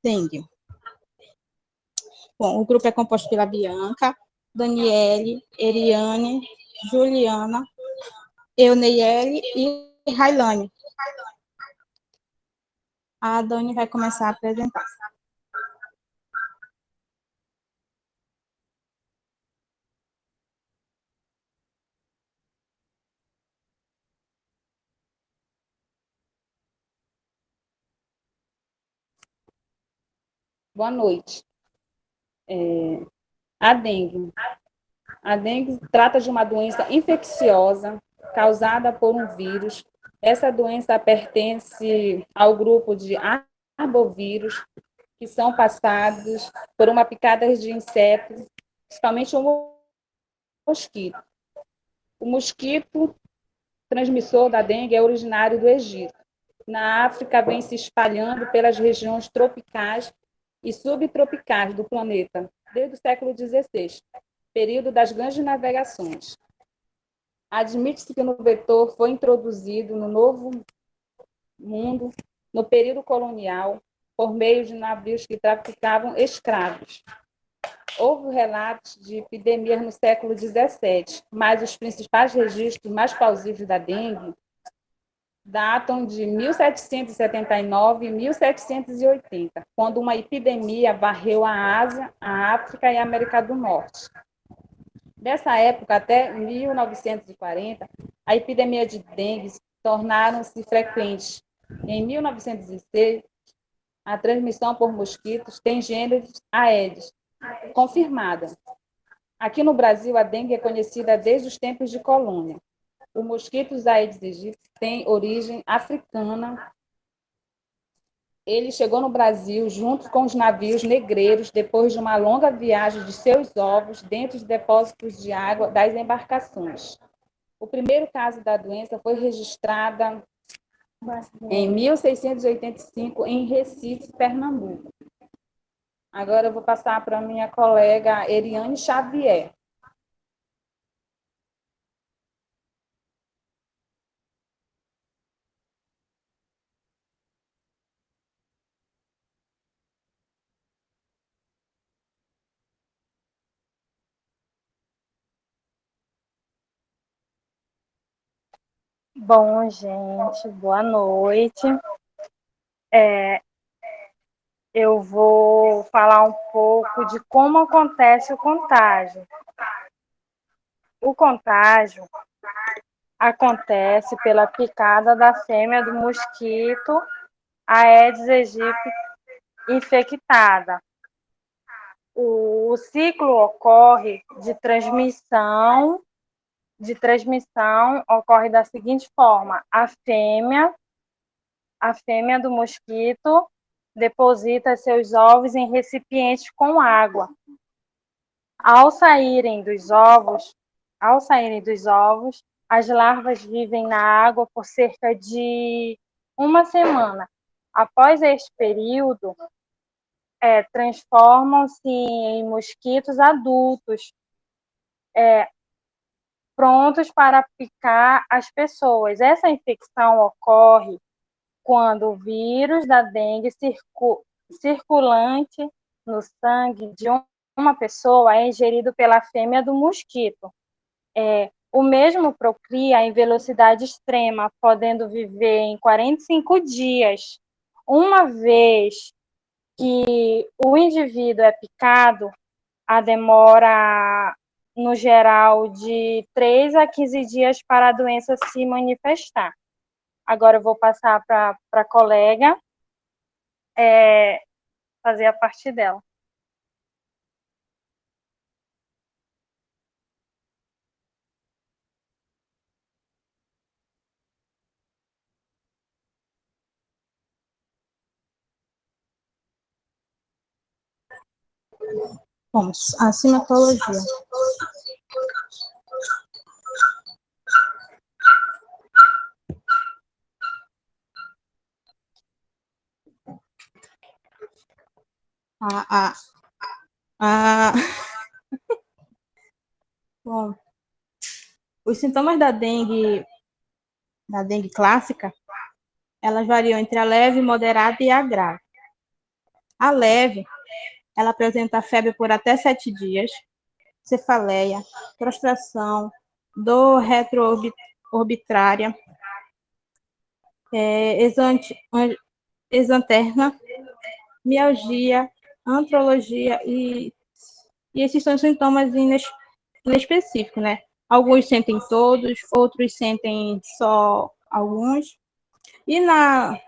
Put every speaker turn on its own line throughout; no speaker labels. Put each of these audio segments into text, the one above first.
dengue. Bom, o grupo é composto pela Bianca, Daniele, Eriane, Juliana, Euneiele e Railane. A Dani vai começar a apresentar.
Boa noite. A dengue. A dengue trata de uma doença infecciosa causada por um vírus. Essa doença pertence ao grupo de arbovírus, que são passados por uma picada de inseto, principalmente o mosquito. O mosquito transmissor da dengue é originário do Egito. Na África, vem se espalhando pelas regiões tropicais e subtropicais do planeta desde o século XVI, período das grandes navegações. Admite-se que o vetor foi introduzido no Novo Mundo no período colonial por meio de navios que traficavam escravos. Houve relatos de epidemias no século XVII, mas os principais registros mais plausíveis da dengue datam de 1779 e 1780, quando uma epidemia varreu a Ásia, a África e a América do Norte. Dessa época até 1940, a epidemia de dengue tornaram-se frequentes. Em 1906, a transmissão por mosquitos tem gêneros Aedes, confirmada. Aqui no Brasil, a dengue é conhecida desde os tempos de colônia. O mosquito Aedes aegypti tem origem africana. Ele chegou no Brasil junto com os navios negreiros depois de uma longa viagem de seus ovos dentro de depósitos de água das embarcações. O primeiro caso da doença foi registrado em 1685 em Recife, Pernambuco. Agora eu vou passar para a minha colega Eriane Xavier.
Bom, gente, boa noite. Eu vou falar um pouco de como acontece o contágio. O contágio acontece pela picada da fêmea do mosquito Aedes aegypti infectada. O ciclo ocorre de transmissão ocorre da seguinte forma: a fêmea do mosquito deposita seus ovos em recipientes com água. Ao saírem dos ovos, as larvas vivem na água por cerca de uma semana. Após este período, transformam-se em mosquitos adultos, prontos para picar as pessoas. Essa infecção ocorre quando o vírus da dengue circulante no sangue de uma pessoa é ingerido pela fêmea do mosquito. O mesmo procria em velocidade extrema, podendo viver em 45 dias. Uma vez que o indivíduo é picado, a demora, no geral, de 3 a 15 dias para a doença se manifestar. Agora eu vou passar para a colega fazer a parte dela.
Bom, a cimatologia. Bom, os sintomas da dengue clássica, elas variam entre a leve, moderada e a grave. A leve, ela apresenta febre por até 7 dias, cefaleia, prostração, dor retroorbitária, exanterna, mialgia, antrologia e esses são sintomas inespecíficos, né? Alguns sentem todos, outros sentem só alguns. E na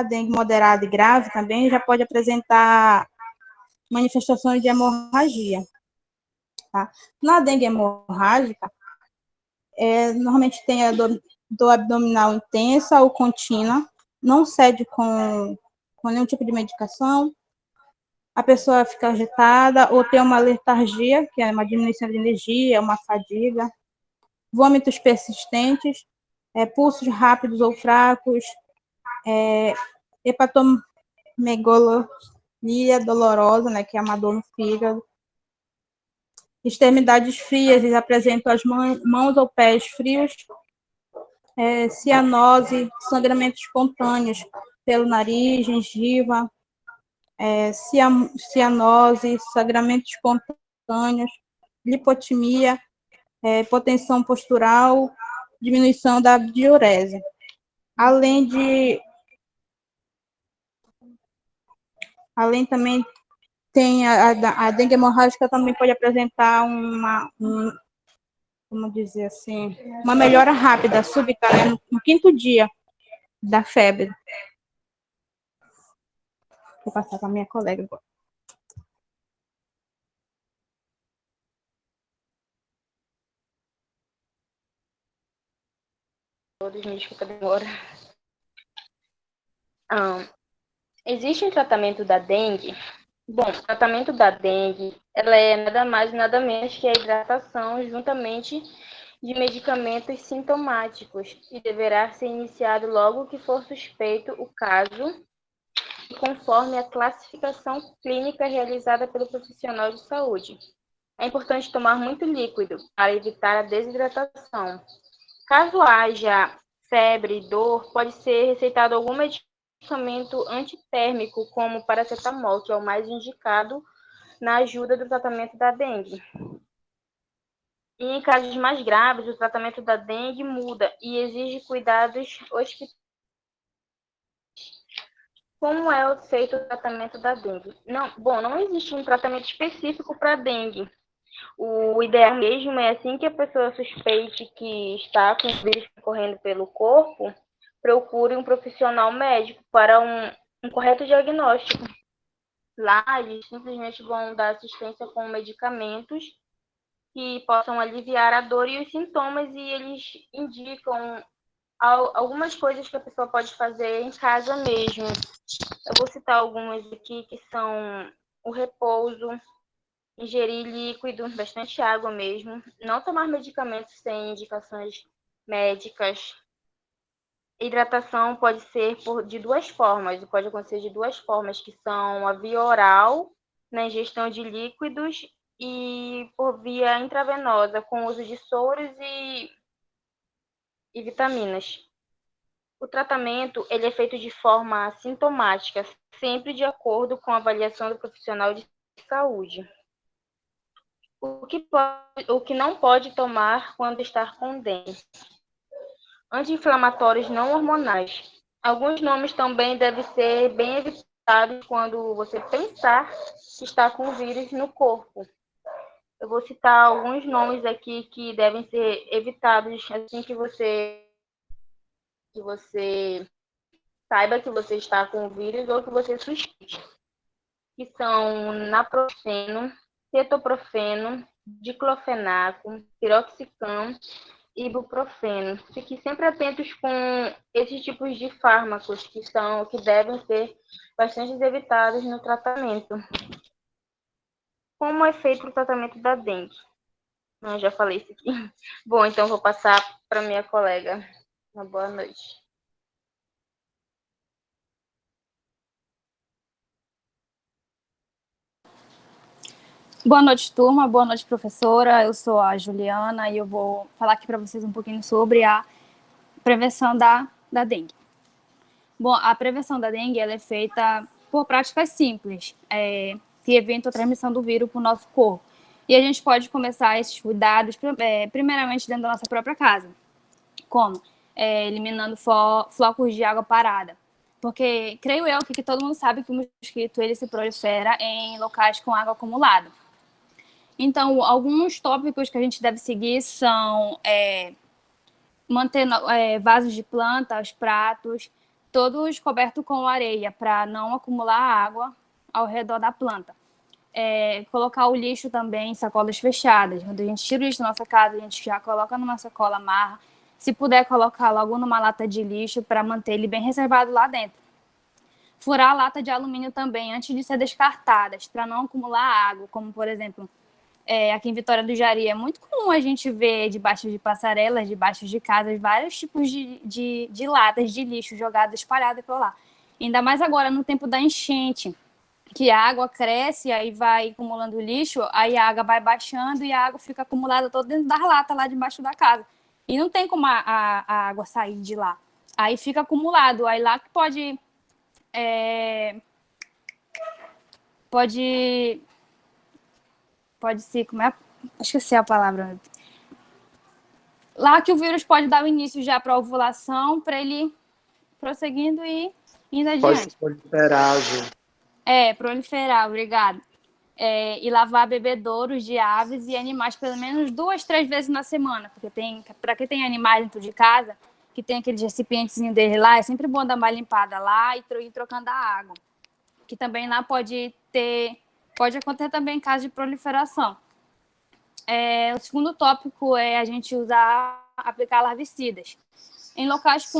dengue moderada e grave também já pode apresentar manifestações de hemorragia. Tá? Na dengue hemorrágica, normalmente tem a dor abdominal intensa ou contínua, não cede com nenhum tipo de medicação, a pessoa fica agitada ou tem uma letargia, que é uma diminuição de energia, uma fadiga, vômitos persistentes, pulsos rápidos ou fracos, hepatomegalia dolorosa, né, que é uma dor no fígado, extremidades frias, eles apresentam as mãos ou pés frios, cianose, sangramentos espontâneos pelo nariz, gengiva, cianose, sangramentos espontâneos, lipotimia, hipotensão postural, diminuição da diurese. Além também tem a dengue hemorrágica também pode apresentar como dizer assim, uma melhora rápida, súbita, né, no 5º dia da febre. Vou passar para a minha colega agora.
Me desculpa a demora. Existe um tratamento da dengue? Bom, o tratamento da dengue, ela é nada mais e nada menos que a hidratação juntamente de medicamentos sintomáticos e deverá ser iniciado logo que for suspeito o caso, conforme a classificação clínica realizada pelo profissional de saúde. É importante tomar muito líquido para evitar a desidratação. Caso haja febre e dor, pode ser receitado algum medicamento antitérmico, como paracetamol, que é o mais indicado na ajuda do tratamento da dengue. E em casos mais graves, o tratamento da dengue muda e exige cuidados hospitalares. Como é feito o tratamento da dengue? Não existe um tratamento específico para dengue. O ideal mesmo é assim que a pessoa suspeite que está com o vírus correndo pelo corpo, procure um profissional médico para um correto diagnóstico. Lá, eles simplesmente vão dar assistência com medicamentos que possam aliviar a dor e os sintomas, e eles indicam algumas coisas que a pessoa pode fazer em casa mesmo. Eu vou citar algumas aqui, que são o repouso, ingerir líquido, bastante água mesmo, não tomar medicamentos sem indicações médicas. Hidratação pode ser de duas formas, pode acontecer de duas formas, que são a via oral, na ingestão de líquidos, e por via intravenosa, com uso de soros e vitaminas. O tratamento ele é feito de forma sintomática, sempre de acordo com a avaliação do profissional de saúde. O que não pode tomar quando está com dengue? Anti-inflamatórios não hormonais. Alguns nomes também devem ser bem evitados quando você pensar que está com o vírus no corpo. Eu vou citar alguns nomes aqui que devem ser evitados assim que você saiba que você está com o vírus ou que você suspeite, que são naproxeno, cetoprofeno, diclofenaco, piroxicam e ibuprofeno. Fiquem sempre atentos com esses tipos de fármacos que devem ser bastante evitados no tratamento. Como é feito o tratamento da dengue? Eu já falei isso aqui. Bom, então vou passar para minha colega. Uma boa noite.
Boa noite, turma. Boa noite, professora. Eu sou a Juliana e eu vou falar aqui para vocês um pouquinho sobre a prevenção da dengue. Bom, a prevenção da dengue ela é feita por práticas simples, que evitam a transmissão do vírus para o nosso corpo. E a gente pode começar esses cuidados, primeiramente, dentro da nossa própria casa. Como? Eliminando flocos de água parada. Porque, creio eu, que todo mundo sabe que o mosquito ele se prolifera em locais com água acumulada. Então, alguns tópicos que a gente deve seguir são manter vasos de plantas, pratos, todos cobertos com areia, para não acumular água ao redor da planta. Colocar o lixo também em sacolas fechadas. Quando a gente tira o lixo da nossa casa, a gente já coloca numa sacola, amarra. Se puder, colocar logo numa lata de lixo para manter ele bem reservado lá dentro. Furar a lata de alumínio também antes de ser descartadas, para não acumular água, como, por exemplo, aqui em Vitória do Jari é muito comum a gente ver debaixo de passarelas, debaixo de casas, vários tipos de latas de lixo jogadas, espalhadas por lá. Ainda mais agora, no tempo da enchente, que a água cresce, aí vai acumulando lixo, aí a água vai baixando e a água fica acumulada toda dentro das latas lá debaixo da casa. E não tem como a água sair de lá. Aí fica acumulado. Aí lá que pode ser, esqueci a palavra. Lá que o vírus pode dar o início já para a ovulação, para ele prosseguindo e indo adiante.
Pode se proliferar, Ju.
Proliferar, obrigado. E lavar bebedouros de aves e animais pelo menos 2, 3 vezes na semana, porque para quem tem animais dentro de casa, que tem aqueles recipientezinho dele lá, é sempre bom dar uma limpada lá e ir trocando a água. Que também lá pode acontecer também em caso de proliferação. O segundo tópico é a gente aplicar larvicidas. Em locais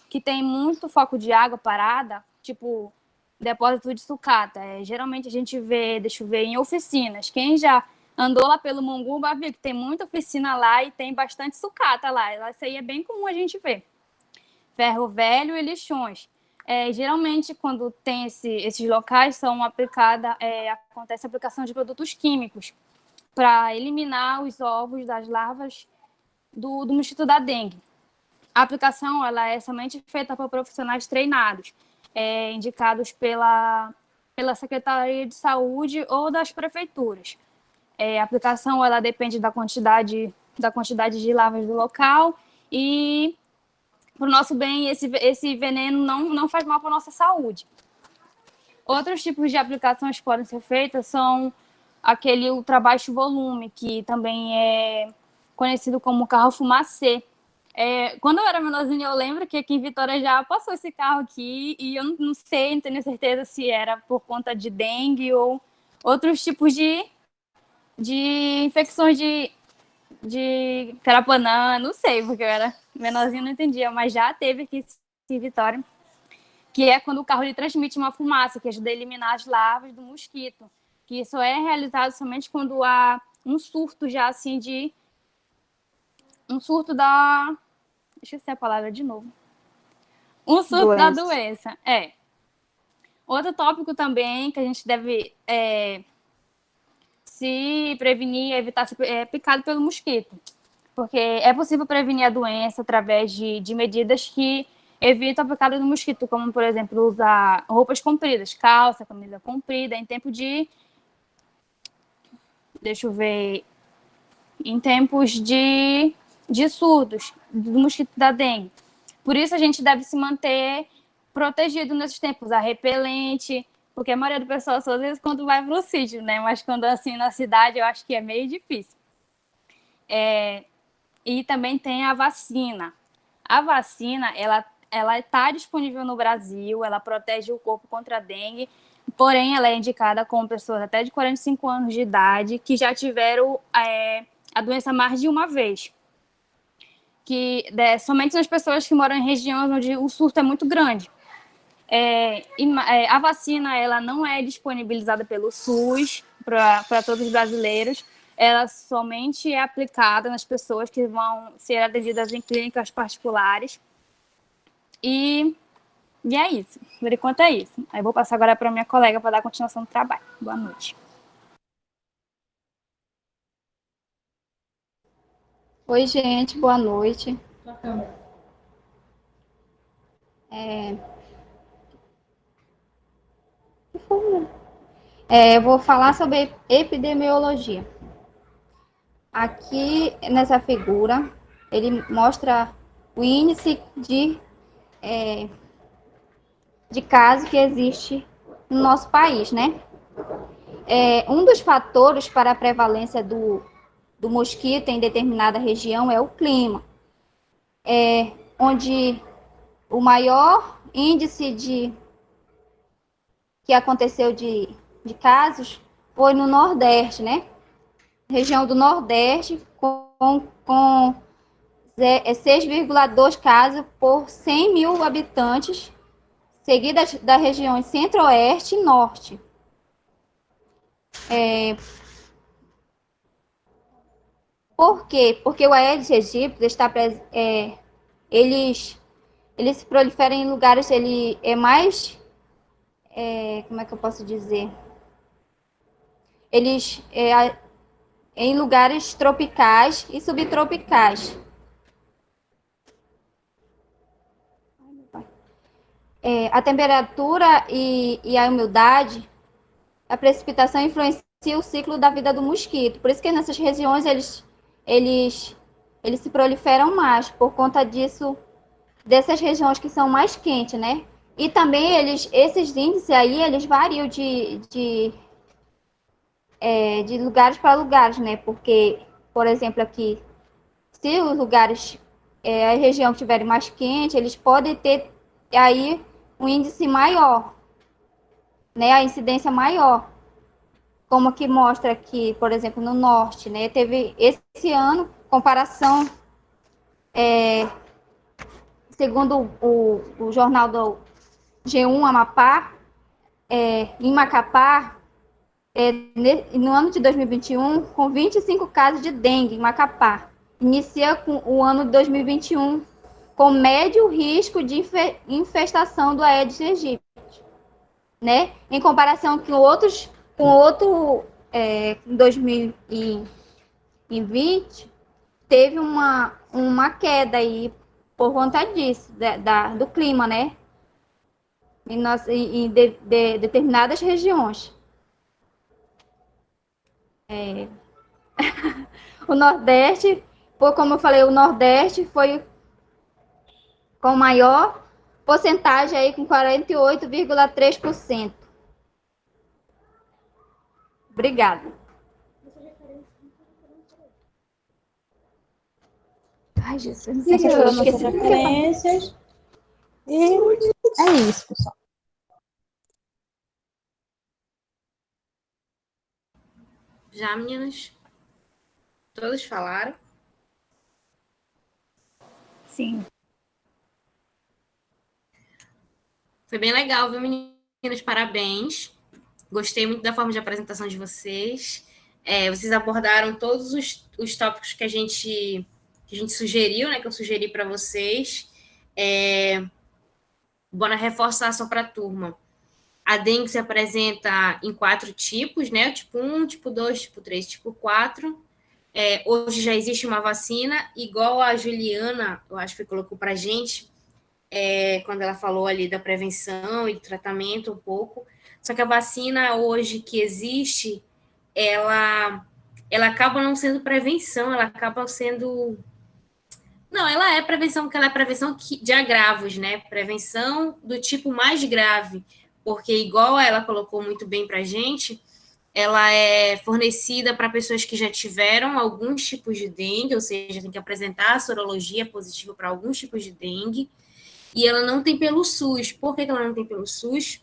que tem muito foco de água parada, tipo depósito de sucata, geralmente a gente vê, em oficinas. Quem já andou lá pelo Monguba viu que tem muita oficina lá e tem bastante sucata lá. Isso aí é bem comum a gente ver. Ferro velho e lixões. Geralmente, quando tem esses locais, acontece a aplicação de produtos químicos para eliminar os ovos das larvas do mosquito da dengue. A aplicação ela é somente feita por profissionais treinados, indicados pela Secretaria de Saúde ou das prefeituras. A aplicação ela depende da quantidade de larvas do local e, para o nosso bem, esse veneno não faz mal para a nossa saúde. Outros tipos de aplicações que podem ser feitas são aquele ultra baixo volume, que também é conhecido como carro fumacê. Quando eu era menorzinha, eu lembro que aqui em Vitória já passou esse carro aqui e eu não tenho certeza se era por conta de dengue ou outros tipos de infecções de carapanã, não sei, porque eu era menorzinha e não entendia, mas já teve aqui em Vitória, que é quando o carro ele transmite uma fumaça que ajuda a eliminar as larvas do mosquito, que isso é realizado somente quando há um surto já assim esqueci a palavra de novo. Um surto da doença. Outro tópico também que a gente deve se prevenir, evitar ser picado pelo mosquito. Porque é possível prevenir a doença através de medidas que evitam a picada do mosquito, como, por exemplo, usar roupas compridas, calça, camisa comprida, em tempo em tempos de surtos do mosquito da dengue. Por isso, a gente deve se manter protegido nesses tempos, usar repelente, porque a maioria do pessoal só às vezes quando vai para o sítio, né? Mas quando assim na cidade, eu acho que é meio difícil. E também tem a vacina. A vacina, ela está disponível no Brasil, ela protege o corpo contra a dengue, porém ela é indicada com pessoas até de 45 anos de idade que já tiveram a doença mais de uma vez. Somente nas pessoas que moram em regiões onde o surto é muito grande. A vacina ela não é disponibilizada pelo SUS para todos os brasileiros, ela somente é aplicada nas pessoas que vão ser atendidas em clínicas particulares. E é isso, por enquanto é isso. Aí vou passar agora para minha colega para dar continuação do trabalho. Boa noite.
Oi, gente, boa noite. Eu vou falar sobre epidemiologia. Aqui nessa figura, ele mostra o índice de casos que existe no nosso país, né? Um dos fatores para a prevalência do mosquito em determinada região é o clima, onde o maior índice que aconteceu de casos foi no Nordeste, né? Região do Nordeste, com 6,2 casos por 100 mil habitantes, seguidas das regiões Centro-Oeste e Norte. Por quê? Porque o Aedes aegypti eles se proliferam em lugares, ele é mais, como é que eu posso dizer? Eles em lugares tropicais e subtropicais. A temperatura e a umidade, a precipitação influencia o ciclo da vida do mosquito. Por isso que nessas regiões eles se proliferam mais, por conta dessas regiões que são mais quentes, né? E também esses índices aí, eles variam de lugares para lugares, né? Porque, por exemplo, aqui, se os lugares, a região que estiver mais quente, eles podem ter aí um índice maior, né? A incidência maior. Como que mostra aqui, por exemplo, no norte, né? Teve esse ano, comparação, segundo o jornal do G1 Amapá, em Macapá, no ano de 2021, com 25 casos de dengue em Macapá. Inicia com o ano de 2021 com médio risco de infestação do Aedes aegypti, né? Em comparação com outro, em 2020, teve uma queda aí por conta disso, do clima, né? Em determinadas regiões. O Nordeste, como eu falei, o Nordeste foi com maior porcentagem aí, com 48,3%. Obrigada. Ai, Jesus.
Essas foram nossas referências. E é isso, pessoal.
Já, meninas? Todos falaram?
Sim.
Foi bem legal, viu, meninas? Parabéns. Gostei muito da forma de apresentação de vocês. Vocês abordaram todos os tópicos que a gente sugeriu, né? Que eu sugeri para vocês. Bora reforçar só para a turma. A dengue se apresenta em 4 tipos, né? Tipo 1, tipo 2, tipo 3, tipo 4. Hoje já existe uma vacina, igual a Juliana, eu acho que colocou para a gente, quando ela falou ali da prevenção e tratamento um pouco. Só que a vacina hoje que existe, ela acaba não sendo prevenção, ela acaba sendo... Não, ela é prevenção, porque ela é prevenção de agravos, né? Prevenção do tipo mais grave, porque igual ela colocou muito bem para a gente, ela é fornecida para pessoas que já tiveram alguns tipos de dengue, ou seja, tem que apresentar a sorologia positiva para alguns tipos de dengue, e ela não tem pelo SUS. Por que ela não tem pelo SUS?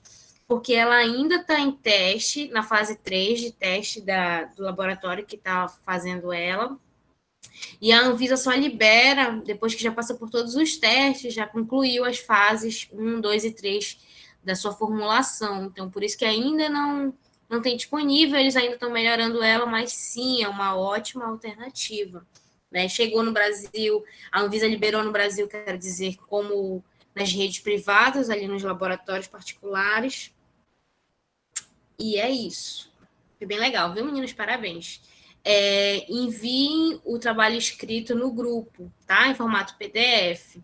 Porque ela ainda está em teste, na fase 3 de teste do laboratório que está fazendo ela, e a Anvisa só libera depois que já passou por todos os testes, já concluiu as fases 1, 2 e 3 da sua formulação. Então, por isso que ainda não tem disponível, eles ainda estão melhorando ela, mas sim, é uma ótima alternativa. Né? Chegou no Brasil, a Anvisa liberou no Brasil, quero dizer, como nas redes privadas, ali nos laboratórios particulares. E é isso. Foi bem legal, viu, meninos? Parabéns. Enviem o trabalho escrito no grupo, tá? Em formato PDF.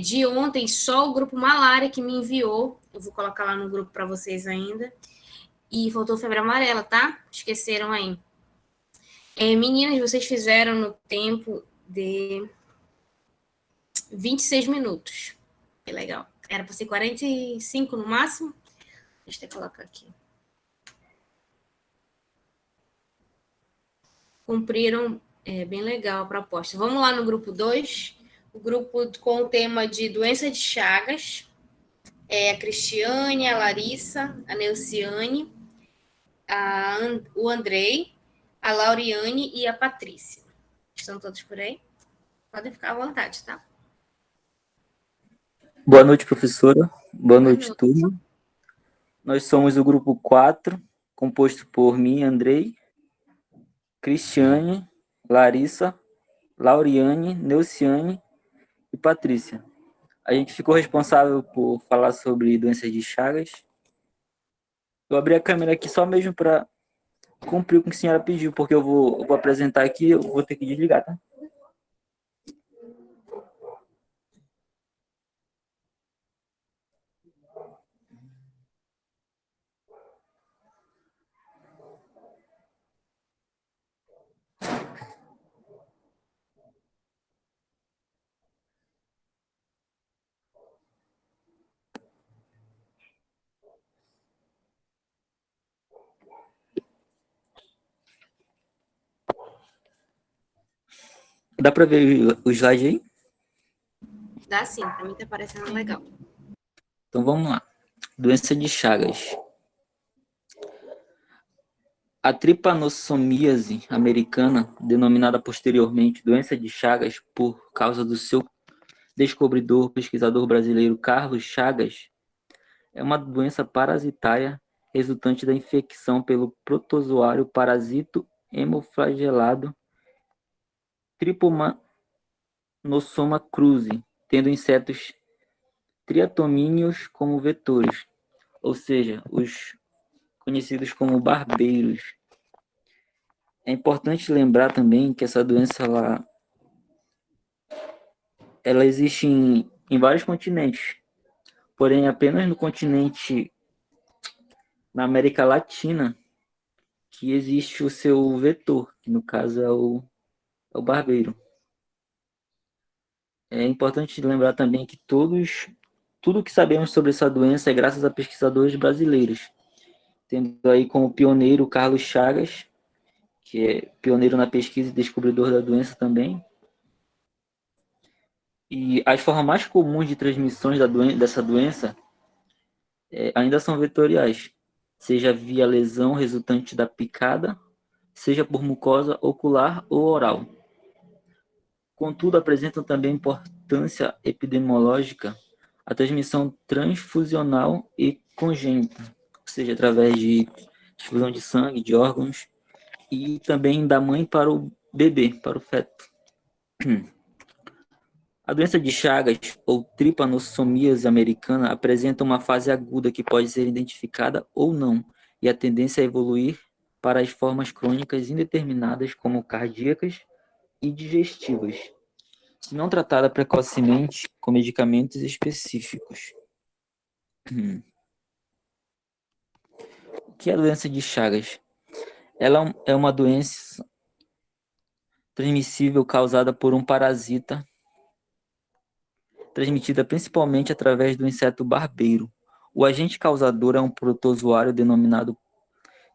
De ontem, só o grupo Malária que me enviou. Eu vou colocar lá no grupo para vocês ainda. E faltou febre amarela, tá? Esqueceram aí. Meninas, vocês fizeram no tempo de 26 minutos. Que legal. Era para ser 45 no máximo. Deixa eu colocar aqui. Cumpriram bem legal a proposta. Vamos lá no grupo 2. O grupo com o tema de doença de Chagas. A Cristiane, a Larissa, a Neuciane, o Andrei, a Lauriane e a Patrícia. Estão todos por aí? Podem ficar à vontade, tá?
Boa noite, professora. Boa noite, turma. Nós somos o grupo 4, composto por mim, Andrei, Cristiane, Larissa, Lauriane, Neuciane e Patrícia. A gente ficou responsável por falar sobre doenças de Chagas. Eu abri a câmera aqui só mesmo para cumprir com o que a senhora pediu, porque eu vou apresentar aqui, eu vou ter que desligar, tá? Dá para ver o slide aí?
Dá sim, para mim tá parecendo legal.
Então vamos lá. Doença de Chagas. A tripanossomíase americana, denominada posteriormente doença de Chagas por causa do seu descobridor, pesquisador brasileiro Carlos Chagas, é uma doença parasitária resultante da infecção pelo protozoário parasito hemoflagelado Trypanosoma cruzi, tendo insetos triatomíneos como vetores, ou seja, os conhecidos como barbeiros. É importante lembrar também que essa doença ela existe em vários continentes, porém apenas no continente, na América Latina, que existe o seu vetor, que no caso é o barbeiro. É importante lembrar também que tudo que sabemos sobre essa doença é graças a pesquisadores brasileiros, tendo aí como pioneiro Carlos Chagas, que é pioneiro na pesquisa e descobridor da doença também. E as formas mais comuns de transmissões dessa doença ainda são vetoriais, seja via lesão resultante da picada, seja por mucosa ocular ou oral. Contudo, apresentam também importância epidemiológica a transmissão transfusional e congênita, ou seja, através de transfusão de sangue, de órgãos, e também da mãe para o bebê, para o feto. A doença de Chagas, ou tripanossomíase americana, apresenta uma fase aguda que pode ser identificada ou não, e a tendência é evoluir para as formas crônicas indeterminadas, como cardíacas e digestivas, se não tratada precocemente com medicamentos específicos. O que é a doença de Chagas? Ela é uma doença transmissível causada por um parasita, transmitida principalmente através do inseto barbeiro. O agente causador é um protozoário denominado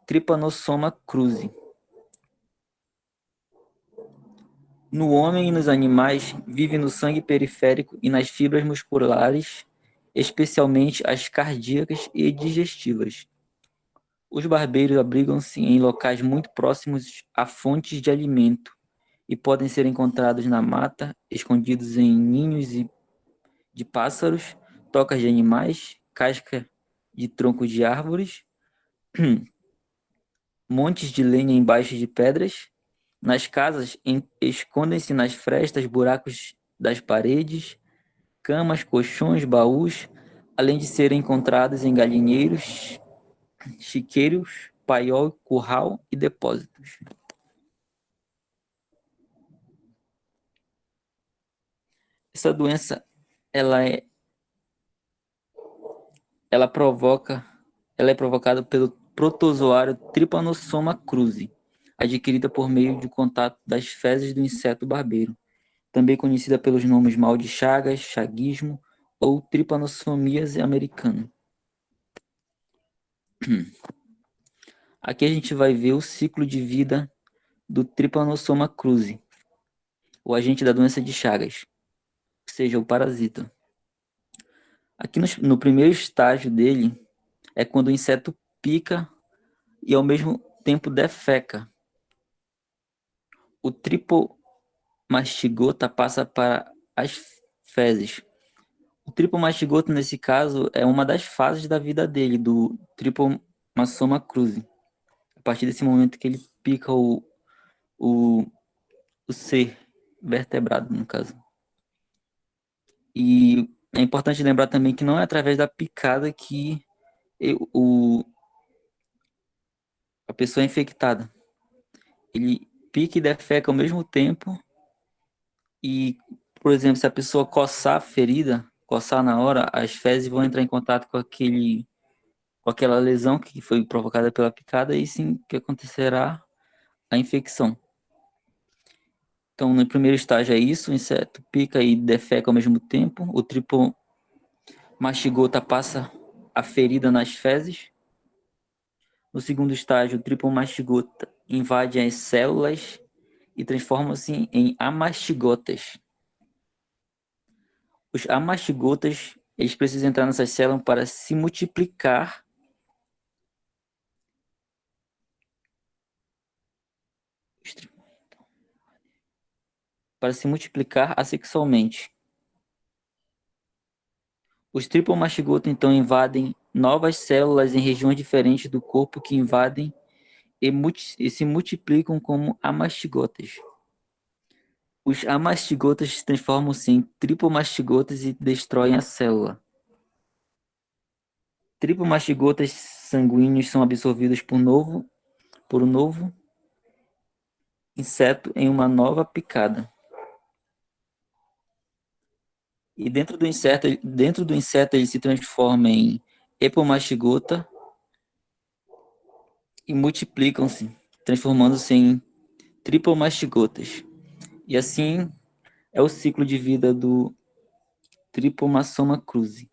Trypanosoma cruzi. No homem e nos animais, vive no sangue periférico e nas fibras musculares, especialmente as cardíacas e digestivas. Os barbeiros abrigam-se em locais muito próximos a fontes de alimento e podem ser encontrados na mata, escondidos em ninhos de pássaros, tocas de animais, casca de troncos de árvores, montes de lenha embaixo de pedras. Nas casas, escondem-se nas frestas, buracos das paredes, camas, colchões, baús, além de serem encontrados em galinheiros, chiqueiros, paiol, curral e depósitos. Essa doença ela é provocada pelo protozoário Trypanosoma cruzi, adquirida por meio de contato das fezes do inseto barbeiro, também conhecida pelos nomes mal de Chagas, chaguismo ou tripanossomíase americana. Aqui a gente vai ver o ciclo de vida do Trypanosoma cruzi, o agente da doença de Chagas, ou seja, o parasita. Aqui no primeiro estágio dele é quando o inseto pica e ao mesmo tempo defeca. O tripomastigota passa para as fezes. O tripomastigota, nesse caso, é uma das fases da vida dele, do Trypanosoma cruzi. A partir desse momento que ele pica o ser vertebrado, no caso. E é importante lembrar também que não é através da picada que a pessoa é infectada. Ele pica e defeca ao mesmo tempo. E, por exemplo, se a pessoa coçar a ferida, coçar na hora, as fezes vão entrar em contato com aquela lesão que foi provocada pela picada, e sim que acontecerá a infecção. Então, no primeiro estágio é isso, o inseto pica e defeca ao mesmo tempo, o tripomastigota passa a ferida nas fezes. No segundo estágio, o tripomastigota invade as células e transforma-se em amastigotas. Os amastigotas, eles precisam entrar nessas células para se multiplicar assexualmente. Os tripomastigotas, então, invadem novas células em regiões diferentes do corpo que invadem e se multiplicam como amastigotas. Os amastigotas transformam-se em tripomastigotas e destroem a célula. Tripomastigotas sanguíneos são absorvidos por um novo inseto em uma nova picada. E dentro do inseto ele se transforma em epomastigota e multiplicam-se, transformando-se em tripomastigotas. E assim é o ciclo de vida do Trypanosoma cruzi.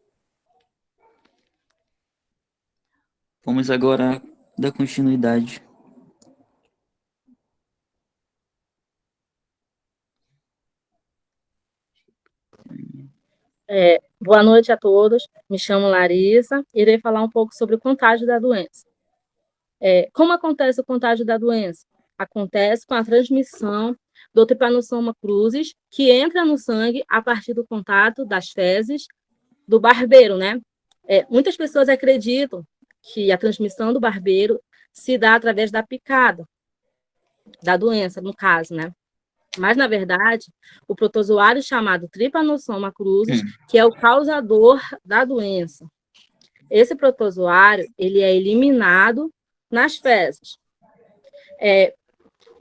Vamos agora dar continuidade.
Boa noite a todos. Me chamo Larissa e irei falar um pouco sobre o contágio da doença. Como acontece o contágio da doença? Acontece com a transmissão do Trypanosoma cruzi, que entra no sangue a partir do contato das fezes do barbeiro, né? Muitas pessoas acreditam que a transmissão do barbeiro se dá através da picada da doença, no caso, né? Mas, na verdade, o protozoário chamado Trypanosoma cruzi, que é o causador da doença. Esse protozoário, ele é eliminado nas fezes.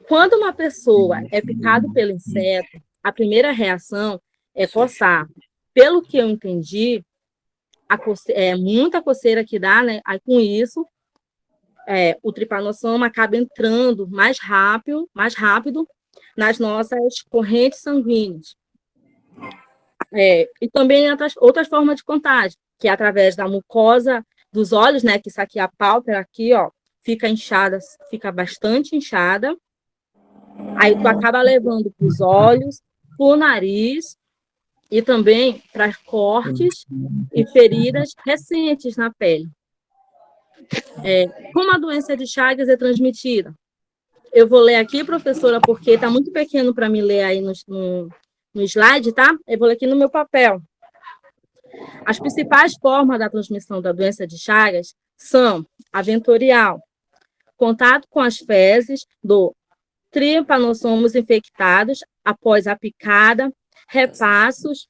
Quando uma pessoa é picada pelo inseto, a primeira reação é coçar. Pelo que eu entendi, é muita coceira que dá, né? Aí, com isso, o Trypanosoma acaba entrando mais rápido nas nossas correntes sanguíneas. E também outras formas de contágio, que é através da mucosa dos olhos, né? Que isso aqui, a pálpebra aqui, ó, fica inchada, fica bastante inchada. Aí tu acaba levando para os olhos, para o nariz e também para cortes e feridas recentes na pele. Como a doença de Chagas é transmitida? Eu vou ler aqui, professora, porque está muito pequeno para me ler aí no slide, tá? Eu vou ler aqui no meu papel. As principais formas da transmissão da doença de Chagas são a vetorial, contato com as fezes do Trypanosomos infectados após a picada, repassos.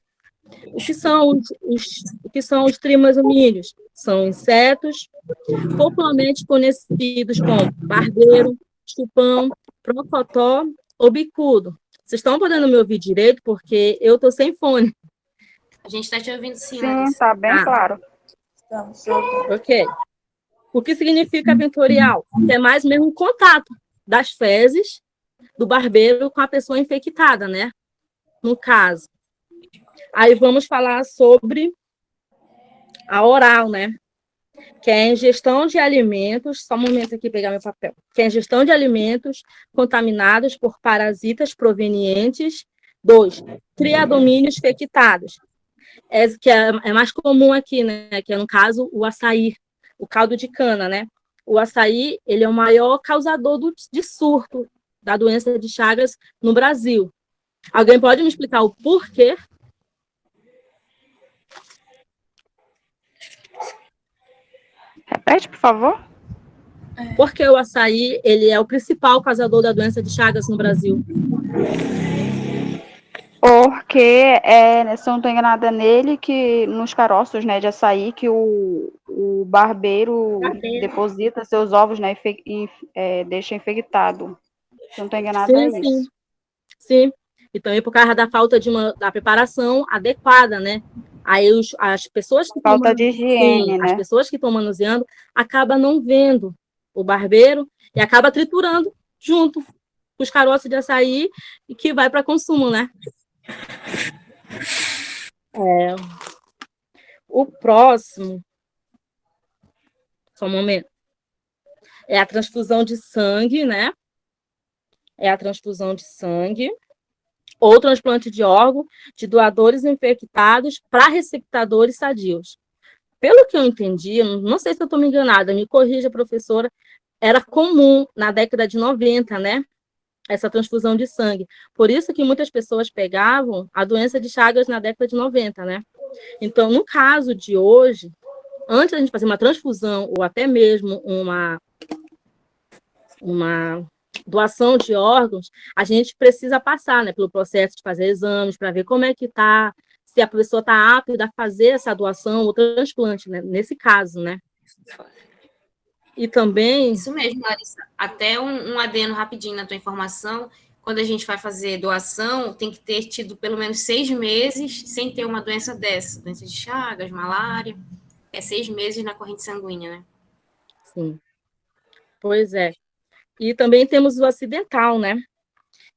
O que são os trimasomínios? São insetos popularmente conhecidos como barbeiro, chupão, procotó ou bicudo. Vocês estão podendo me ouvir direito porque eu estou sem fone.
A gente está te ouvindo sim,
Sim,
Larissa.
está bem claro.
Ok. O que significa vetorial? Que é mais mesmo um contato das fezes do barbeiro com a pessoa infectada, né? No caso. Aí vamos falar sobre a oral, né? Que é a ingestão de alimentos, só um momento aqui pegar meu papel, que é a ingestão de alimentos contaminados por parasitas provenientes dos triadomíneos infectados, que é mais comum aqui, né? Que é, no caso, o açaí, o caldo de cana, né? O açaí, ele é o maior causador de surto da doença de Chagas no Brasil. Alguém pode me explicar o porquê?
Repete, por favor.
Porque o açaí, ele é o principal causador da doença de Chagas no Brasil.
Porque, se eu não estou enganada nele, que nos caroços, né, de açaí, que o barbeiro deposita seus ovos, né, e deixa infectado. Se eu não estou enganada, é
Sim,
isso.
sim. E também por causa da falta da preparação adequada, né? Aí as pessoas que
Falta de higiene, né?
as pessoas que estão manuseando acabam não vendo o barbeiro e acaba triturando junto com os caroços de açaí e que vai para consumo, né? O próximo, só um momento, é a transfusão de sangue, né? É a transfusão de sangue ou transplante de órgão de doadores infectados para receptadores sadios. Pelo que eu entendi, não sei se eu estou me enganada, me corrija, professora, era comum na década de 90, né? Essa transfusão de sangue. Por isso que muitas pessoas pegavam a doença de Chagas na década de 90, né? Então, no caso de hoje, antes da gente fazer uma transfusão ou até mesmo uma doação de órgãos, a gente precisa passar, né, pelo processo de fazer exames para ver como é que está, se a pessoa está apta a fazer essa doação ou transplante, né, nesse caso, né? E também...
Isso mesmo, Larissa. Até um adendo rapidinho na tua informação. Quando a gente vai fazer doação, tem que ter tido pelo menos 6 meses sem ter uma doença dessa. Doença de Chagas, malária. É 6 meses na corrente sanguínea, né?
Sim. Pois é. E também temos o acidental, né?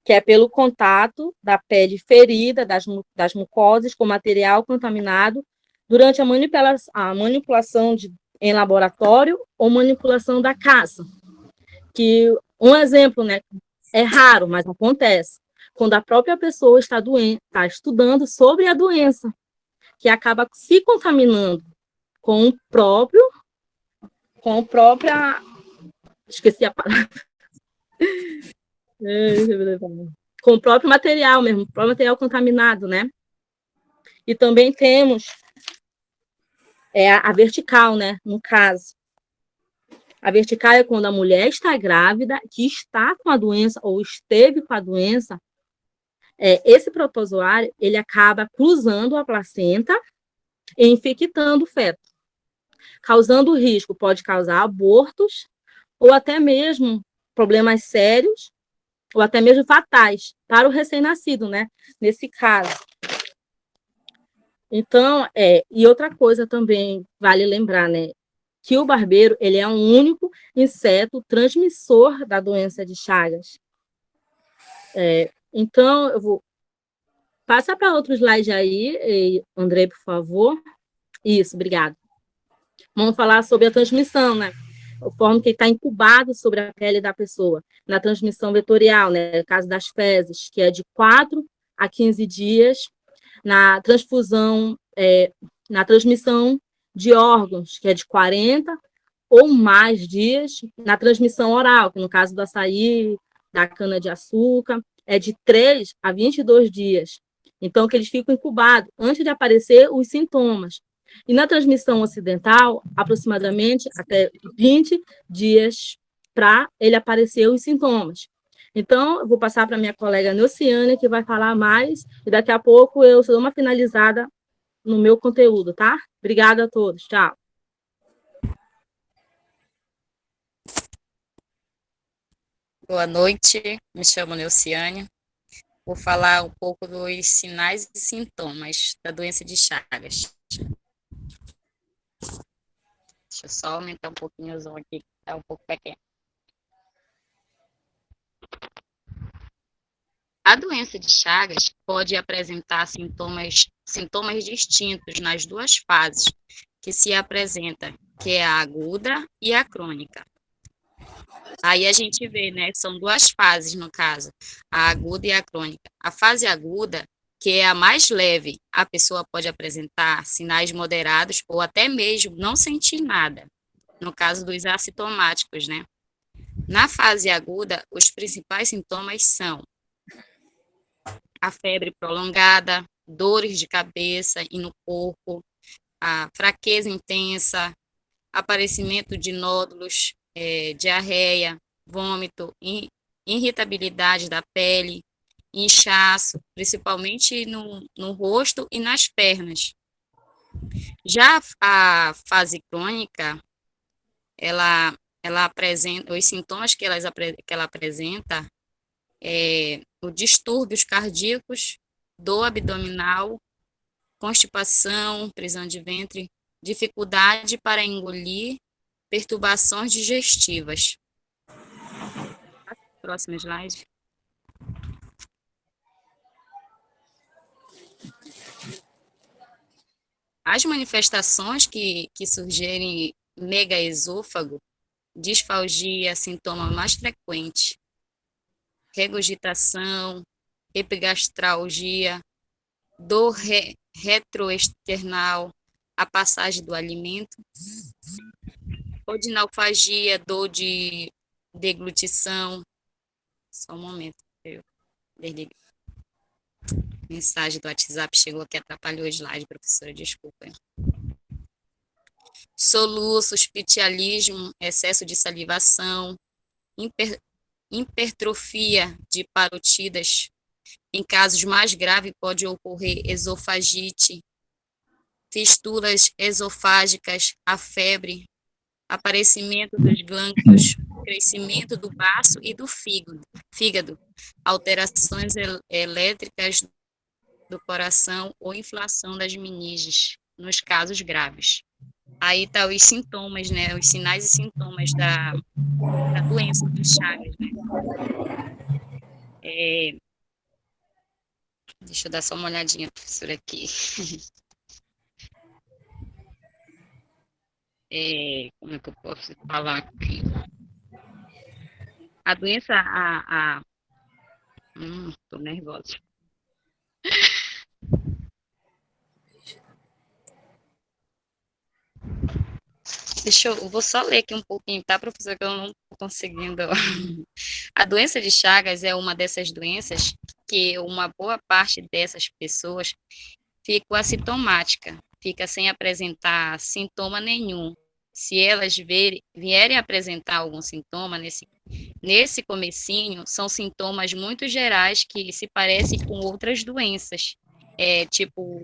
Que é pelo contato da pele ferida, das mucosas com material contaminado durante a manipulação em laboratório ou manipulação da caça. Que um exemplo, né? É raro, mas acontece. Quando a própria pessoa está estudando sobre a doença, que acaba se contaminando com a própria... Esqueci a palavra. Com o próprio material mesmo, o próprio material contaminado, né? E também temos a vertical, né? No caso. A vertical é quando a mulher está grávida, que está com a doença ou esteve com a doença, esse protozoário, ele acaba cruzando a placenta e infectando o feto, causando risco, pode causar abortos ou até mesmo problemas sérios ou até mesmo fatais para o recém-nascido, né? Nesse caso. Então, e outra coisa também vale lembrar, né? Que o barbeiro, ele é um único inseto transmissor da doença de Chagas. Então, eu vou passar para outro slide aí, André, por favor. Isso, obrigada. Vamos falar sobre a transmissão, né? A forma que está incubado sobre a pele da pessoa. Na transmissão vetorial, né? No caso das fezes, que é de 4 a 15 dias. Na transfusão, na transmissão de órgãos, que é de 40 ou mais dias. Na transmissão oral, que no caso do açaí, da cana-de-açúcar, é de 3 a 22 dias. Então, que eles ficam incubados antes de aparecer os sintomas. E na transmissão ocidental, aproximadamente até 20 dias para ele aparecer os sintomas. Então, eu vou passar para minha colega Neuciane, que vai falar mais, e daqui a pouco eu dou uma finalizada no meu conteúdo, tá? Obrigada a todos. Tchau.
Boa noite, me chamo Neuciane. Vou falar um pouco dos sinais e sintomas da doença de Chagas. Deixa eu só aumentar um pouquinho o som aqui, que está um pouco pequeno. A doença de Chagas pode apresentar sintomas distintos nas duas fases que se apresenta, que é a aguda e a crônica. Aí a gente vê, né, são duas fases no caso, a aguda e a crônica. A fase aguda, que é a mais leve, a pessoa pode apresentar sinais moderados ou até mesmo não sentir nada, no caso dos assintomáticos, né? Na fase aguda, os principais sintomas são a febre prolongada, dores de cabeça e no corpo, a fraqueza intensa, aparecimento de nódulos, diarreia, vômito, irritabilidade da pele, inchaço, principalmente no rosto e nas pernas. Já a fase crônica, ela apresenta, os sintomas que ela apresenta os distúrbios cardíacos, dor abdominal, constipação, prisão de ventre, dificuldade para engolir, perturbações digestivas. Próximo slide. As manifestações que surgirem megaesôfago, disfalgia, sintoma mais frequente, regurgitação, epigastralgia, dor retroesternal, a passagem do alimento, odinalfagia, dor de deglutição. Só um momento, eu desliguei. Mensagem do WhatsApp chegou que atrapalhou o slide, professora, desculpa. Soluços, pitialismo, excesso de salivação, hipertrofia de parotidas. Em casos mais graves, pode ocorrer esofagite, fistulas esofágicas, a febre, aparecimento dos glândulos, crescimento do baço e do fígado, alterações elétricas do coração ou inflação das meninges, nos casos graves. Aí tá os sintomas, né, os sinais e sintomas da doença de Chagas, né. Deixa eu dar só uma olhadinha, professora, aqui. Como é que eu posso falar aqui? A doença, tô nervosa. Eu vou só ler aqui um pouquinho, tá, professora, que eu não estou conseguindo. A doença de Chagas é uma dessas doenças que uma boa parte dessas pessoas fica assintomática, fica sem apresentar sintoma nenhum. Se elas vierem apresentar algum sintoma nesse comecinho, são sintomas muito gerais que se parecem com outras doenças, tipo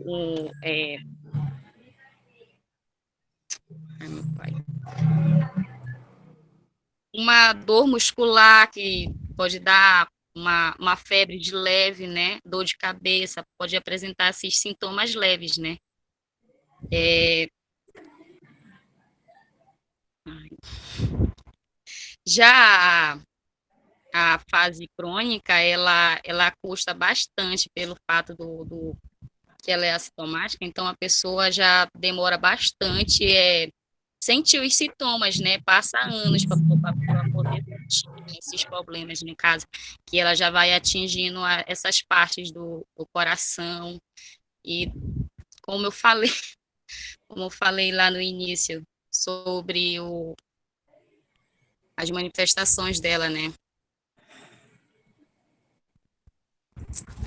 meu pai. Uma dor muscular que pode dar uma febre de leve, né? Dor de cabeça, pode apresentar esses sintomas leves, né? Já a fase crônica, ela custa bastante pelo fato que ela é assintomática, então a pessoa já demora bastante, sentir os sintomas, né? Passa anos para poder sentir esses problemas, no caso, que ela já vai atingindo essas partes do coração. E como eu falei lá no início, sobre as manifestações dela, né?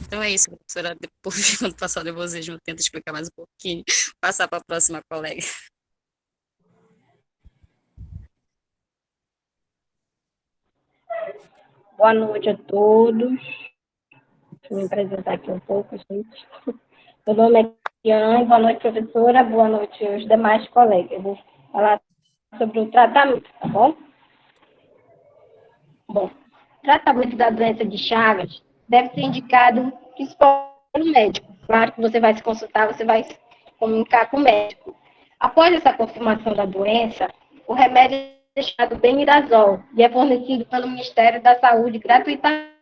Então é isso, professora. Depois, quando passar o nervosismo, eu tento explicar mais um pouquinho, passar para a próxima colega.
Boa noite a todos. Deixa eu me apresentar aqui um pouco, gente. Meu nome é Kiane. Boa noite, professora. Boa noite aos demais colegas. Eu vou falar sobre o tratamento, tá bom? Bom, tratamento da doença de Chagas deve ser indicado principalmente pelo médico. Claro que você vai se consultar, você vai se comunicar com o médico. Após essa confirmação da doença, o remédio é deixado benidazol e é fornecido pelo Ministério da Saúde gratuitamente,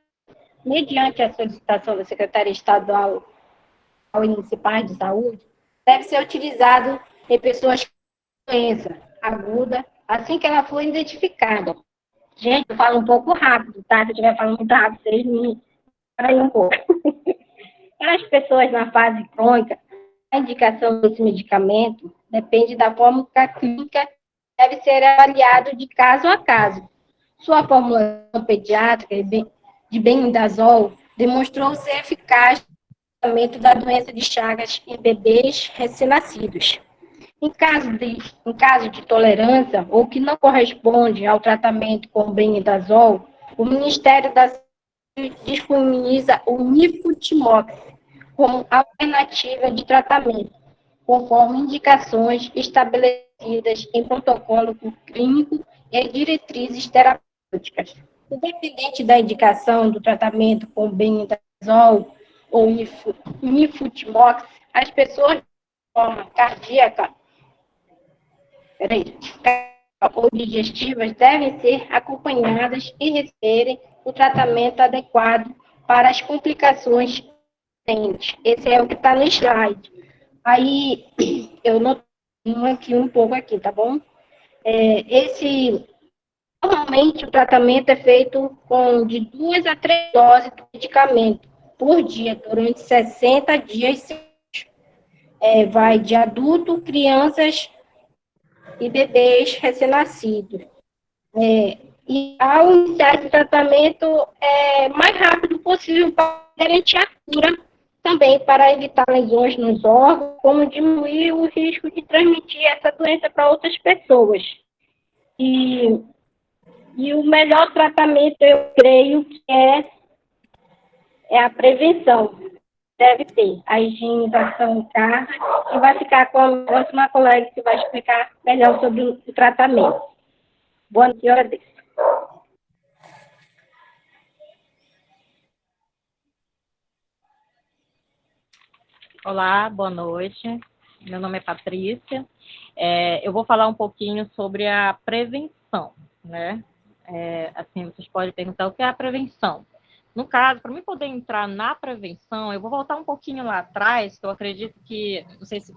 mediante a solicitação da Secretaria Estadual e Municipais de Saúde, deve ser utilizado em pessoas com doença aguda, assim que ela for identificada. Gente, eu falo um pouco rápido, tá? Se eu estiver falando muito rápido, vocês me parem um pouco. Para as pessoas na fase crônica, a indicação desse medicamento depende da fórmula clínica, deve ser avaliado de caso a caso. Sua formulação pediátrica de benidazol demonstrou ser eficaz no tratamento da doença de Chagas em bebês recém-nascidos. Em caso de tolerância ou que não corresponde ao tratamento com benidazol, o Ministério da Saúde disponibiliza o Nifutimox como alternativa de tratamento, conforme indicações estabelecidas em protocolo clínico e diretrizes terapêuticas. Independente da indicação do tratamento com benidazol ou Nifutimox, as pessoas de forma cardíaca ou digestivas devem ser acompanhadas e receberem o tratamento adequado para as complicações presentes. Esse é o que está no slide. Aí, eu notei aqui um pouco aqui, tá bom? Normalmente, o tratamento é feito com de 2 a 3 doses do medicamento por dia, durante 60 dias. Vai de adulto, crianças e bebês recém-nascidos. E ao iniciar esse tratamento mais rápido possível para garantir a cura, também para evitar lesões nos órgãos, como diminuir o risco de transmitir essa doença para outras pessoas. E o melhor tratamento, eu creio que é a prevenção. Deve ter a higienização em casa, e vai ficar com a próxima colega que vai explicar melhor sobre o tratamento. Boa noite, eu agradeço.
Olá, boa noite. Meu nome é Patrícia. Eu vou falar um pouquinho sobre a prevenção, né? Assim, vocês podem perguntar o que é a prevenção. No caso, para mim poder entrar na prevenção, eu vou voltar um pouquinho lá atrás, que eu acredito que, não sei se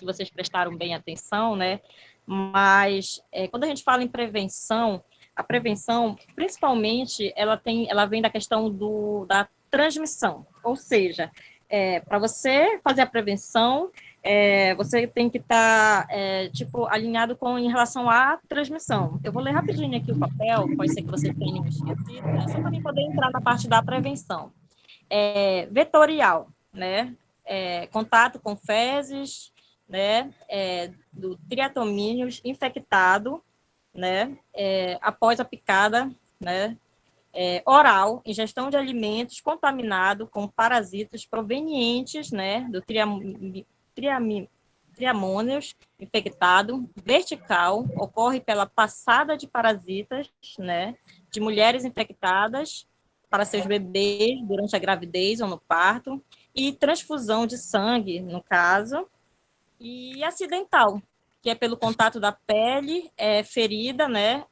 vocês prestaram bem atenção, né? Mas quando a gente fala em prevenção, a prevenção, principalmente, ela vem da questão da transmissão. Ou seja, para você fazer a prevenção, você tem que estar alinhado em relação à transmissão. Eu vou ler rapidinho aqui o papel, pode ser que você tenha esquecido, né? Só para mim poder entrar na parte da prevenção. Vetorial, né? Contato com fezes, né? Do triatomíneos infectado, né? Após a picada, né? Oral, ingestão de alimentos contaminados com parasitas provenientes, né? Do triamôneos infectado. Vertical, ocorre pela passada de parasitas, né, de mulheres infectadas para seus bebês durante a gravidez ou no parto, e transfusão de sangue, no caso, e acidental, que é pelo contato da pele ferida, né,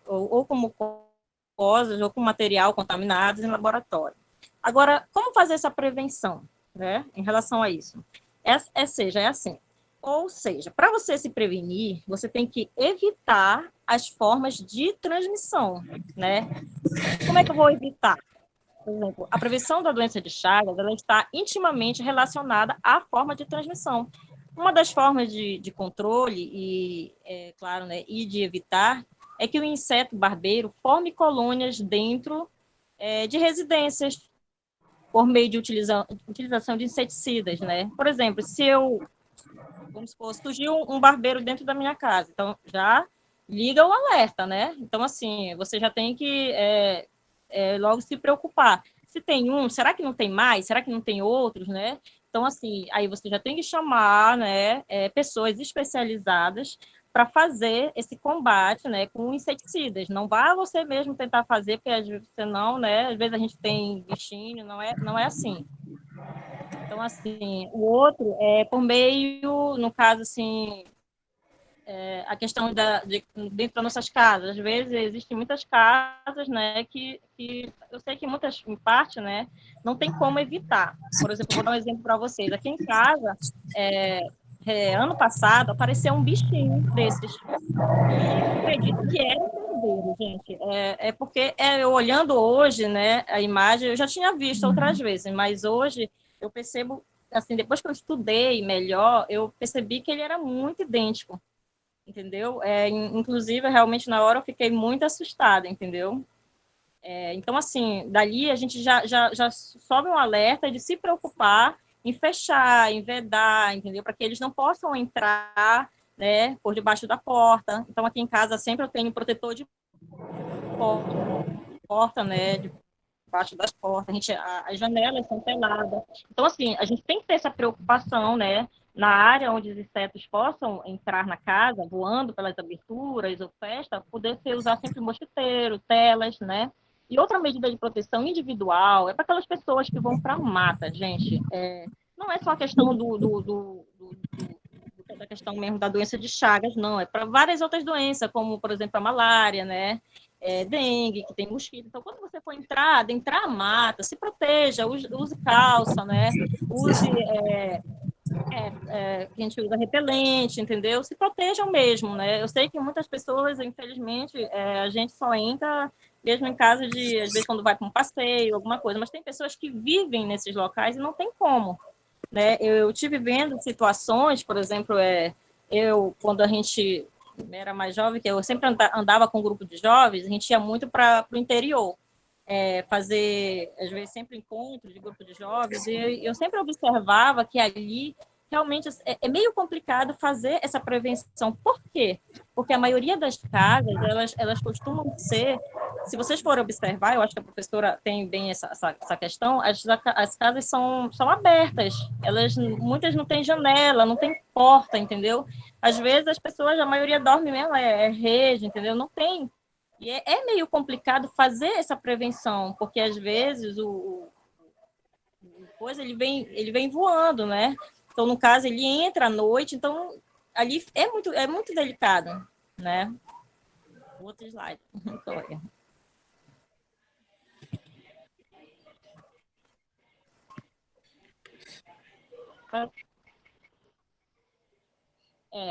ou com mucosas ou com material contaminado em laboratório. Agora, como fazer essa prevenção, né, em relação a isso? Ou seja, para você se prevenir, você tem que evitar as formas de transmissão, né? Como é que eu vou evitar? Por exemplo, a prevenção da doença de Chagas, ela está intimamente relacionada à forma de transmissão. Uma das formas de controle claro, né, e de evitar é que o inseto barbeiro forme colônias dentro de residências, por meio de utilização de inseticidas, né? Por exemplo, vamos supor, surgiu um barbeiro dentro da minha casa, então já liga o alerta, né? Então, assim, você já tem que logo se preocupar. Se tem será que não tem mais? Será que não tem outros, né? Então, assim, aí você já tem que chamar, né, pessoas especializadas para fazer esse combate, né, com inseticidas. Não vá você mesmo tentar fazer, porque às vezes você não, né, às vezes a gente tem bichinho, não é assim. Então, assim, o outro é por meio, no caso, assim, a questão dentro das nossas casas. Às vezes existem muitas casas, né, que eu sei que muitas, em parte, né, não tem como evitar. Por exemplo, vou dar um exemplo para vocês. Aqui em casa, ano passado, apareceu um bichinho desses. E eu acredito que era um cordeiro, gente. Porque eu olhando hoje, né, a imagem, eu já tinha visto outras vezes, mas hoje eu percebo, assim, depois que eu estudei melhor, eu percebi que ele era muito idêntico, entendeu? Inclusive, realmente, na hora eu fiquei muito assustada, entendeu? Então, assim, dali a gente já sobe um alerta de se preocupar em fechar, em vedar, entendeu? Para que eles não possam entrar, né, por debaixo da porta. Então, aqui em casa sempre eu tenho protetor de porta, né, debaixo das portas. As janelas são teladas. Então, assim, a gente tem que ter essa preocupação, né, na área onde os insetos possam entrar na casa, voando pelas aberturas ou festa, poder usar sempre mosquiteiro, telas, né? E outra medida de proteção individual é para aquelas pessoas que vão para a mata, gente. Não é só a questão da questão mesmo da doença de Chagas, não. É para várias outras doenças, como, por exemplo, a malária, né? Dengue, que tem mosquito. Então, quando você for adentrar a mata, se proteja, use calça, né? Use... que a gente usa repelente, entendeu? Se protejam mesmo, né? Eu sei que muitas pessoas, infelizmente, a gente só entra mesmo em casa às vezes, quando vai para um passeio, alguma coisa, mas tem pessoas que vivem nesses locais e não tem como, né? Eu tive vendo situações, por exemplo, quando a gente era mais jovem, que eu sempre andava com um grupo de jovens, a gente ia muito para o interior, fazer, às vezes, sempre encontros de grupo de jovens, e eu sempre observava que ali realmente é meio complicado fazer essa prevenção. Por quê? Porque a maioria das casas, elas costumam ser, se vocês forem observar, eu acho que a professora tem bem essa questão, as casas são abertas, muitas não têm janela, não tem porta, entendeu? Às vezes as pessoas, a maioria dorme mesmo, rede, entendeu? Não tem. E é meio complicado fazer essa prevenção, porque às vezes ele vem voando, né? Então, no caso, ele entra à noite, então ali é muito delicado, né? Outro slide.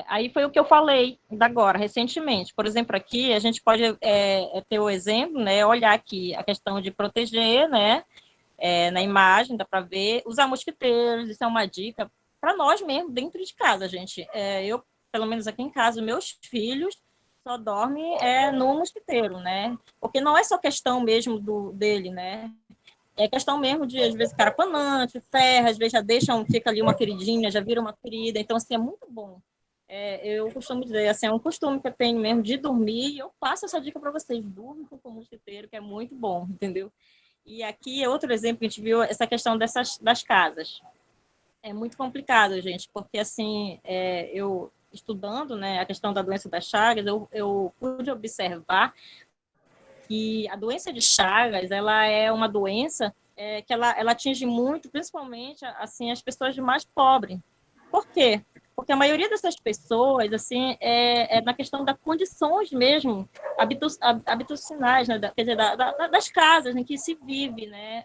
Aí foi o que eu falei agora, recentemente. Por exemplo, aqui a gente pode ter o exemplo, né? Olhar aqui a questão de proteger, né? Na imagem, dá para ver. Usar mosquiteiros, isso é uma dica para nós mesmo, dentro de casa, gente. Eu, pelo menos aqui em casa, meus filhos só dormem no mosquiteiro, né? Porque não é só questão mesmo dele, né? É questão mesmo de, às vezes, carapanante, ferro, às vezes já fica ali uma feridinha, já vira uma ferida. Então, assim, é muito bom. Eu costumo dizer, assim, é um costume que eu tenho mesmo de dormir, e eu passo essa dica para vocês, durmam com o mosquiteiro, que é muito bom, entendeu? E aqui é outro exemplo que a gente viu, essa questão das casas. É muito complicado, gente, porque, assim, eu estudando, né, a questão da doença das Chagas, eu pude observar que a doença de Chagas, ela é uma doença que ela atinge muito, principalmente, assim, as pessoas mais pobres. Por quê? Porque a maioria dessas pessoas, assim, na questão das condições mesmo, habitacionais, né, quer dizer, das casas em que se vive, né?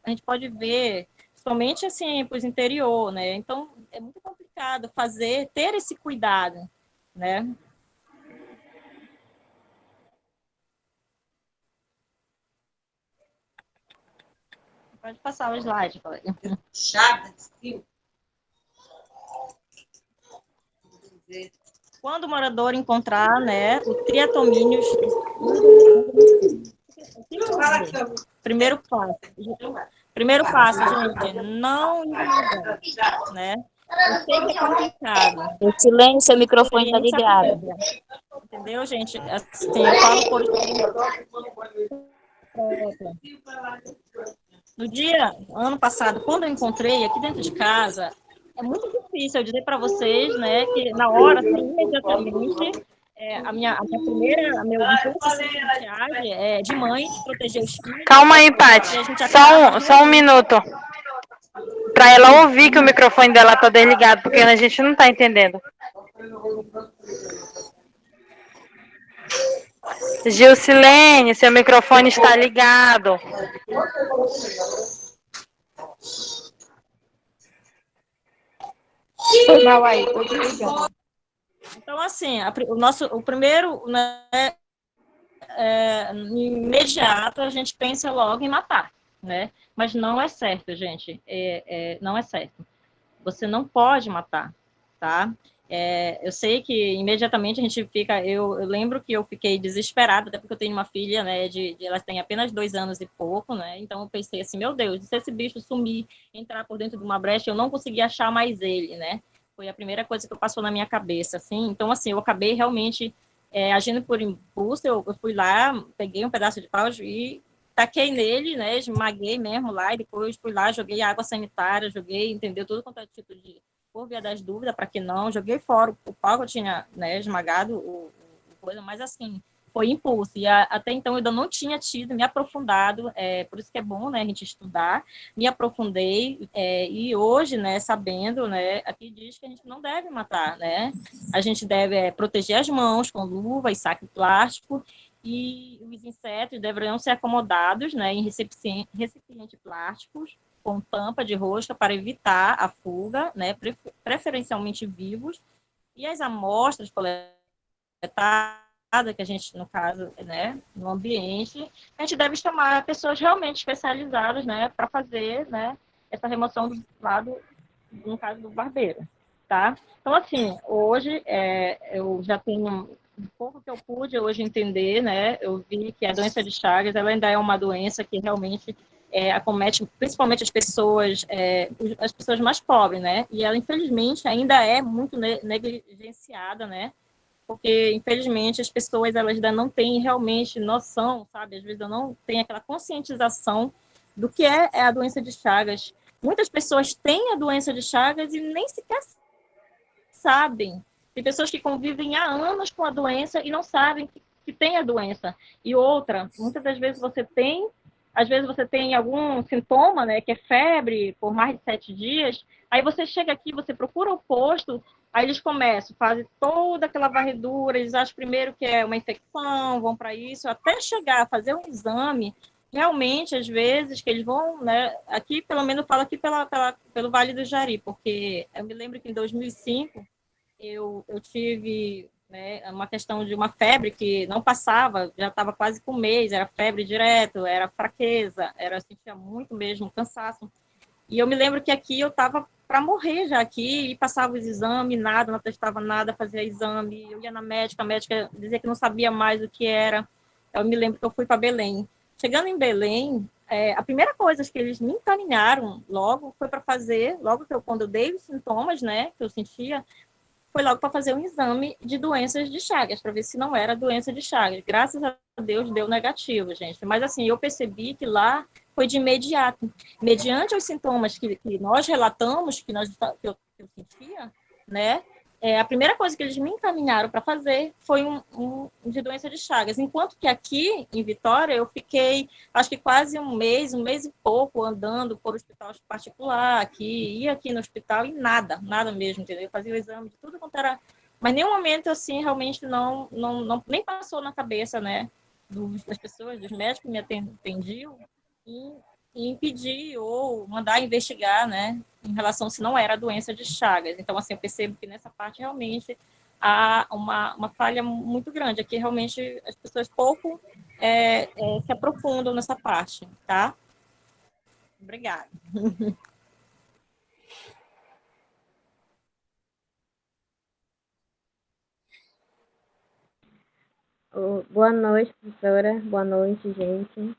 A gente pode ver, somente assim, para o interior, né? Então, é muito complicado ter esse cuidado, né? Pode passar o slide, colega. Quando o morador encontrar, né, o triatomíneos, primeiro passo, gente, não envolver, né? Eu sei que é complicado.
Em silêncio, seu microfone está ligado.
Entendeu, gente? Assim, eu falo por no ano passado, quando eu encontrei aqui dentro de casa, é muito difícil eu dizer para vocês, né, que na hora, assim, imediatamente, meu impulso assim, de age é de mãe, de proteger os filhos.
Calma aí, Paty. Só um minuto. Para ela ouvir que o microfone dela está desligado, porque a gente não está entendendo. Gilcilene, seu microfone está ligado.
Foi mal aí, tô desligando.
Então, assim, o primeiro, né, imediato, a gente pensa logo em matar, né? Mas não é certo, gente. Não é certo. Você não pode matar, tá? Eu sei que imediatamente a gente fica. Eu lembro que eu fiquei desesperada, até porque eu tenho uma filha, né? Ela tem apenas 2 anos e pouco, né? Então eu pensei assim, meu Deus, se esse bicho sumir, entrar por dentro de uma brecha, eu não consegui achar mais ele, né? Foi a primeira coisa que passou na minha cabeça, assim. Então, assim, eu acabei realmente agindo por impulso. Eu fui lá, peguei um pedaço de pau e taquei nele, né? Esmaguei mesmo lá, e depois fui lá, joguei água sanitária, joguei, entendeu? Tudo quanto é tipo de, por via das dúvidas, para que não, joguei fora o pau que eu tinha, né, esmagado, coisa, mas assim, foi impulso. E até então eu ainda não tinha me aprofundado, por isso que é bom, né, a gente estudar. Me aprofundei, e hoje, né, sabendo, né, aqui diz que a gente não deve matar, né? A gente deve proteger as mãos com luva e saco plástico, e os insetos deveriam ser acomodados, né, em recipientes plásticos com tampa de rosca para evitar a fuga, né, preferencialmente vivos, e as amostras coletadas, que a gente, no caso, né, no ambiente, a gente deve chamar pessoas realmente especializadas, né, para fazer, né, essa remoção do lado, no caso do barbeiro, tá? Então, assim, hoje eu já tenho um pouco que eu pude hoje entender, né, eu vi que a doença de Chagas, ela ainda é uma doença que realmente acomete principalmente as pessoas mais pobres, né, e ela, infelizmente, ainda é muito negligenciada, né, porque, infelizmente, as pessoas, elas ainda não têm realmente noção, sabe, às vezes não têm aquela conscientização do que é a doença de Chagas. Muitas pessoas têm a doença de Chagas e nem sequer sabem. Tem pessoas que convivem há anos com a doença e não sabem que tem a doença. E outra, muitas das vezes às vezes você tem algum sintoma, né, que é febre por mais de 7 dias, aí você chega aqui, você procura o posto, aí eles começam, fazem toda aquela varredura, eles acham primeiro que é uma infecção, vão para isso, até chegar a fazer um exame, realmente, às vezes, que eles vão, né, aqui, pelo menos, eu falo aqui pelo Vale do Jari, porque eu me lembro que em 2005, eu tive, né, uma questão de uma febre que não passava, já estava quase com um mês, era febre direto, era fraqueza, sentia muito mesmo cansaço. E eu me lembro que aqui eu estava para morrer já aqui, e passava os exames, nada, não testava nada, fazia exame, eu ia na médica, a médica dizia que não sabia mais o que era. Eu me lembro que eu fui para Belém. Chegando em Belém, a primeira coisa que eles me encaminharam logo foi para fazer, logo que quando eu dei os sintomas, né, que eu sentia, foi logo para fazer um exame de doenças de Chagas, para ver se não era doença de Chagas. Graças a Deus deu negativo, gente. Mas assim, eu percebi que lá foi de imediato. Mediante os sintomas que nós relatamos, que eu sentia, né? A primeira coisa que eles me encaminharam para fazer foi um de doença de Chagas. Enquanto que aqui, em Vitória, eu fiquei, acho que quase um mês e pouco, andando por hospital particular, ia aqui no hospital e nada mesmo, entendeu? Eu fazia o exame de tudo quanto era... Mas nenhum momento, assim, realmente não nem passou na cabeça, né, das pessoas, dos médicos que me atendiam, e impedir ou mandar investigar, né, em relação se não era doença de Chagas. Então, assim, eu percebo que nessa parte realmente há uma falha muito grande. Aqui, realmente, as pessoas pouco se aprofundam nessa parte, tá? Obrigada.
Boa noite, professora. Boa noite, gente.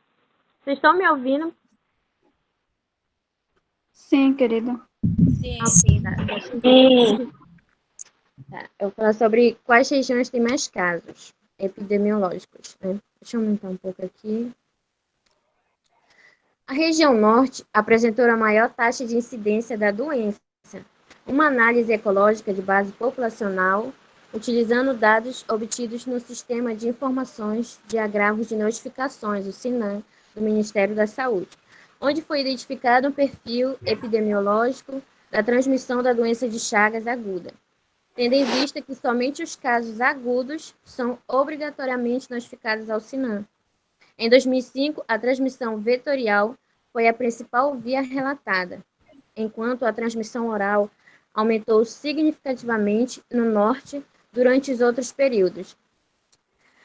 Vocês estão me ouvindo?
Sim, querida.
Sim. Tá. Eu vou falar sobre quais regiões têm mais casos epidemiológicos, né? Deixa eu aumentar um pouco aqui. A região norte apresentou a maior taxa de incidência da doença, uma análise ecológica de base populacional, utilizando dados obtidos no Sistema de Informações de Agravos de Notificações, o SINAM, do Ministério da Saúde, onde foi identificado um perfil epidemiológico da transmissão da doença de Chagas aguda, tendo em vista que somente os casos agudos são obrigatoriamente notificados ao SINAM. Em 2005, a transmissão vetorial foi a principal via relatada, enquanto a transmissão oral aumentou significativamente no norte durante os outros períodos.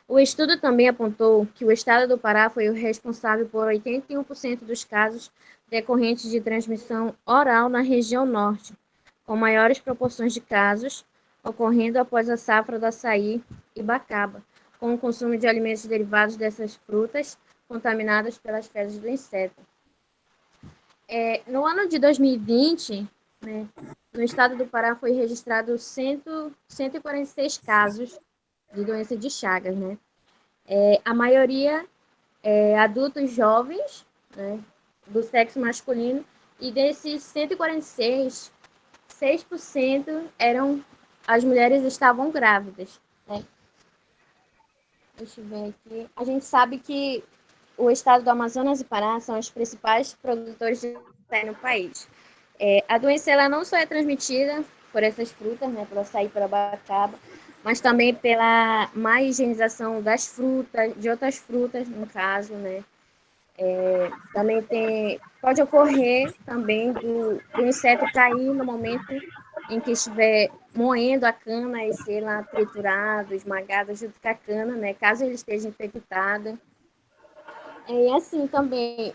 O estudo também apontou que o estado do Pará foi o responsável por 81% dos casos decorrentes de transmissão oral na região norte, com maiores proporções de casos ocorrendo após a safra do açaí e bacaba, com o consumo de alimentos derivados dessas frutas contaminadas pelas fezes do inseto. No ano de 2020, né, no estado do Pará foi registrado 146 casos de doença de Chagas, né? A maioria adultos jovens, né, do sexo masculino, e desses 146, 6% as mulheres estavam grávidas, né? Deixa eu ver aqui. A gente sabe que o estado do Amazonas e Pará são os principais produtores de açaí no país. A doença ela não só é transmitida por essas frutas, né, pelo açaí e pela abacaba, mas também pela má higienização das frutas, de outras frutas, no caso, né. Também pode ocorrer também do inseto cair no momento em que estiver moendo a cana e ser lá triturado, esmagado junto com a cana, né, caso ele esteja infectado. E assim também,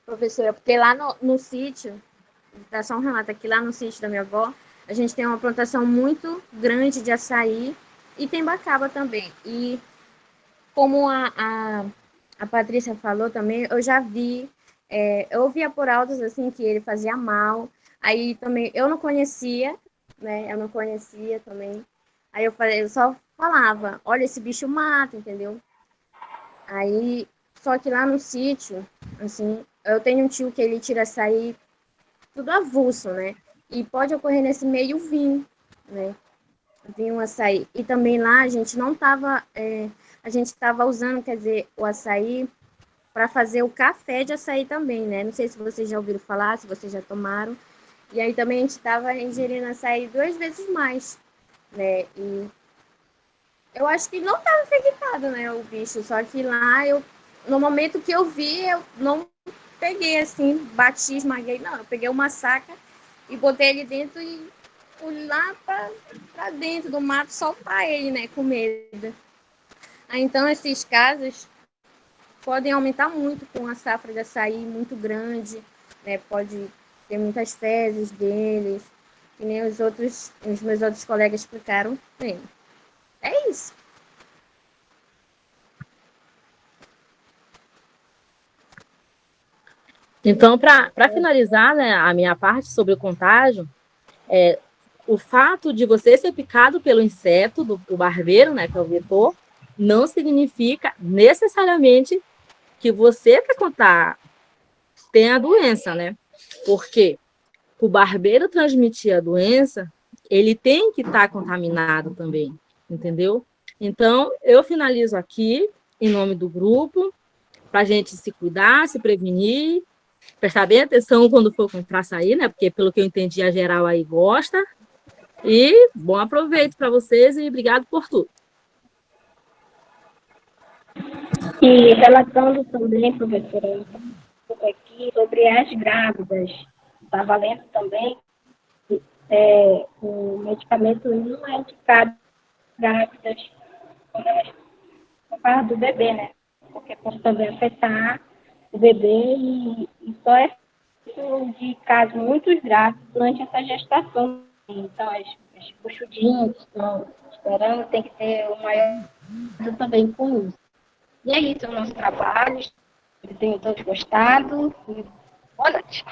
professora, porque lá no sítio, vou dar só um relato aqui, lá no sítio da minha avó, a gente tem uma plantação muito grande de açaí e tem bacaba também. E como a Patrícia falou também, eu já vi, eu ouvia por altos assim que ele fazia mal, aí também eu não conhecia, né, eu não conhecia também, aí eu só falava, olha, esse bicho mata, entendeu? Aí, só que lá no sítio, assim, eu tenho um tio que ele tira açaí tudo avulso, né? E pode ocorrer nesse meio vinho, né? Vinho açaí. E também lá a gente não tava, a gente estava usando, quer dizer, o açaí para fazer o café de açaí também, né? Não sei se vocês já ouviram falar, se vocês já tomaram. E aí também a gente estava ingerindo açaí 2 vezes mais, né? E eu acho que não estava infectado, né, o bicho, só que lá no momento que eu vi, eu não peguei assim, bati, esmaguei, não, eu peguei uma saca e botei ele dentro e fui lá para dentro do mato soltar ele, né, com medo. Aí, então, esses casos podem aumentar muito com a safra de açaí muito grande, né, pode ter muitas fezes deles, que nem os meus outros colegas explicaram bem. É isso.
Então, para finalizar, né, a minha parte sobre o contágio, o fato de você ser picado pelo inseto do barbeiro, né, que é o vetor, não significa necessariamente que você tem a doença, né? Porque o barbeiro transmitir a doença, ele tem que estar contaminado também, entendeu? Então, eu finalizo aqui, em nome do grupo, para a gente se cuidar, se prevenir, prestar bem atenção quando for comprar açaí, né? Porque, pelo que eu entendi, a geral aí gosta. E bom aproveito para vocês e obrigado por tudo.
E relatando também, professora, aqui sobre as grávidas, estava lendo também que o medicamento não é indicado grávidas por causa do bebê, né? Porque pode também afetar o bebê e só é de casos muito graves durante essa gestação. Então, as buchudinhas que estão esperando tem que ter o maior cuidado também com isso. E é isso, o nosso trabalho. Eu tenho todos gostado. E boa noite.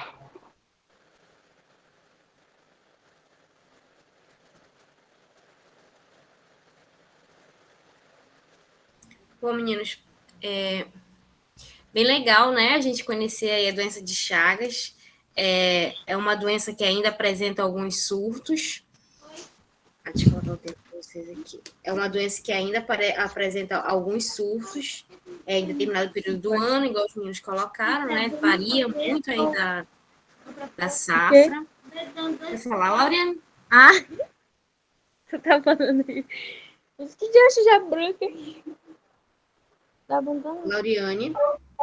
Bom, meninos, bem legal, né? A gente conhecer aí a doença de Chagas. É uma doença que ainda apresenta alguns surtos. Deixa eu botar o tempo para vocês aqui. É uma doença que ainda apresenta alguns surtos em determinado período do ano, igual os meninos colocaram, né? Varia muito aí da safra. Quer falar, Lauriane?
Ah, você tá falando isso. Que diacho já branca. Tá bom, tá bom.
Lauriane.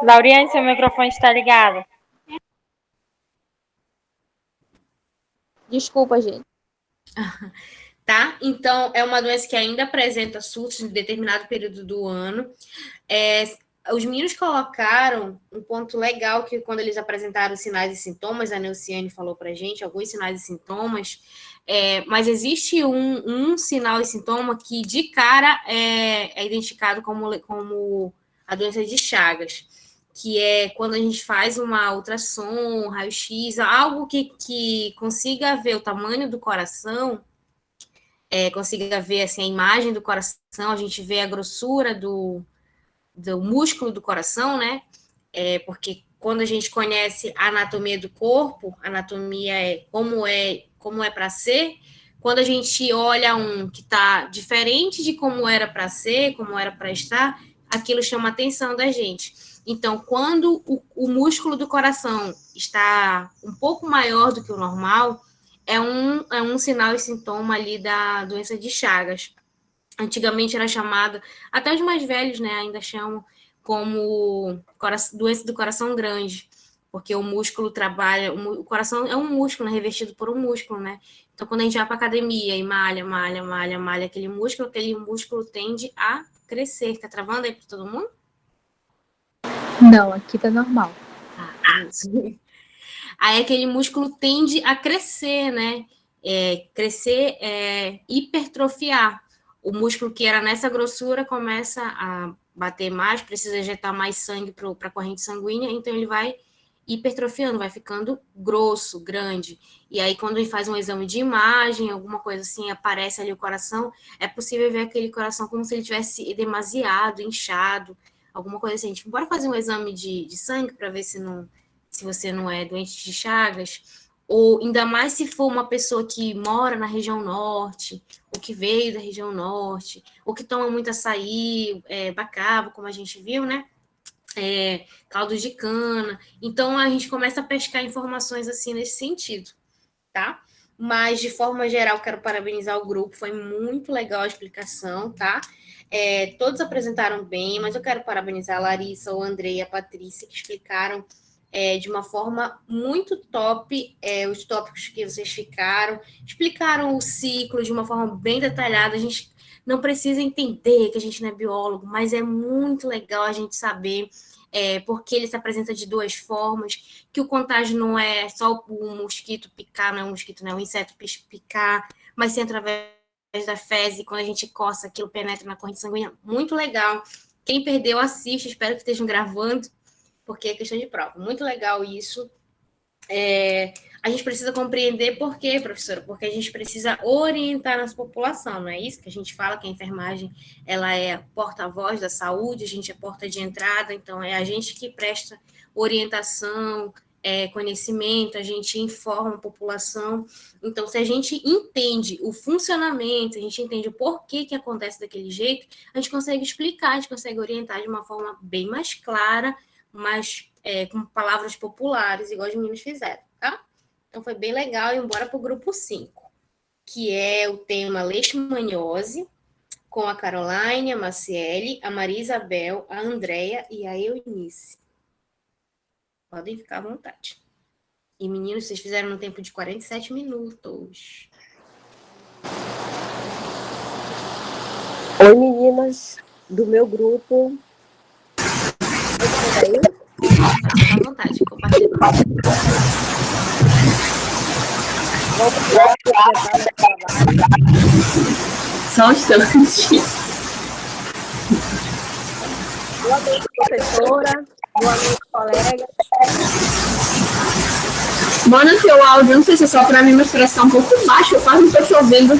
Lauriane, seu microfone está ligado.
Desculpa, gente.
Tá? Então, é uma doença que ainda apresenta surtos em determinado período do ano. Os meninos colocaram um ponto legal que quando eles apresentaram sinais e sintomas, a Neuciane falou pra gente, alguns sinais e sintomas, mas existe um sinal e sintoma que de cara é identificado como a doença de Chagas, que é quando a gente faz uma ultrassom, raio-x, algo que consiga ver o tamanho do coração, consiga ver assim, a imagem do coração, a gente vê a grossura do músculo do coração, né? Porque quando a gente conhece a anatomia do corpo, a anatomia é como é para ser. Quando a gente olha um que está diferente de como era para ser, como era para estar, aquilo chama a atenção da gente. Então, quando o músculo do coração está um pouco maior do que o normal, é um sinal e sintoma ali da doença de Chagas. Antigamente era chamada, até os mais velhos, né, ainda chamam como doença do coração grande, porque o músculo trabalha, o coração é um músculo, né, revestido por um músculo, né? Então, quando a gente vai para academia e malha aquele músculo tende a crescer. Tá travando aí para todo mundo?
Não, aqui tá normal.
Aí aquele músculo tende a crescer, né? Crescer é hipertrofiar. O músculo que era nessa grossura começa a bater mais, precisa injetar mais sangue para a corrente sanguínea, então ele vai hipertrofiando, vai ficando grosso, grande. E aí, quando ele faz um exame de imagem, alguma coisa assim, aparece ali o coração, é possível ver aquele coração como se ele tivesse demasiado, inchado, alguma coisa assim. Tipo, bora fazer um exame de sangue para ver se você não é doente de Chagas, ou ainda mais se for uma pessoa que mora na região norte, ou que veio da região norte, ou que toma muito açaí, bacava, como a gente viu, né? Caldo de cana. Então, a gente começa a pescar informações assim nesse sentido, tá? Mas, de forma geral, quero parabenizar o grupo, foi muito legal a explicação, tá? Todos apresentaram bem, mas eu quero parabenizar a Larissa, o André e a Patrícia, que explicaram de uma forma muito top os tópicos que vocês explicaram o ciclo de uma forma bem detalhada. A gente não precisa entender que a gente não é biólogo, mas é muito legal a gente saber porque ele se apresenta de duas formas, que o contágio não é só o mosquito picar, não é um mosquito, não é um inseto picar, mas sim através da fezes, quando a gente coça, aquilo penetra na corrente sanguínea. Muito legal. Quem perdeu, assiste, espero que estejam gravando, porque é questão de prova. Muito legal isso. A gente precisa compreender por quê, professora? Porque a gente precisa orientar nossa população, não é isso que a gente fala, que a enfermagem ela é porta-voz da saúde, a gente é porta de entrada, então é a gente que presta orientação, conhecimento, a gente informa a população. Então, se a gente entende o funcionamento, a gente entende o porquê que acontece daquele jeito, a gente consegue explicar, a gente consegue orientar de uma forma bem mais clara, mas com palavras populares, igual os meninos fizeram, tá? Então, foi bem legal. E bora para o grupo 5, que é o tema leishmaniose, com a Caroline, a Maciele, a Maria Isabel, a Andréia e a Eunice. Podem ficar à vontade. E, meninos, vocês fizeram no tempo de 47 minutos.
Oi, meninas do meu grupo.
Fica à vontade, compartilha.
Só um instante. Boa noite, professora. Boa noite, colega.
Manda seu áudio, não sei se é só para mim, mas parece que tá um pouco baixo, eu quase não estou chovendo.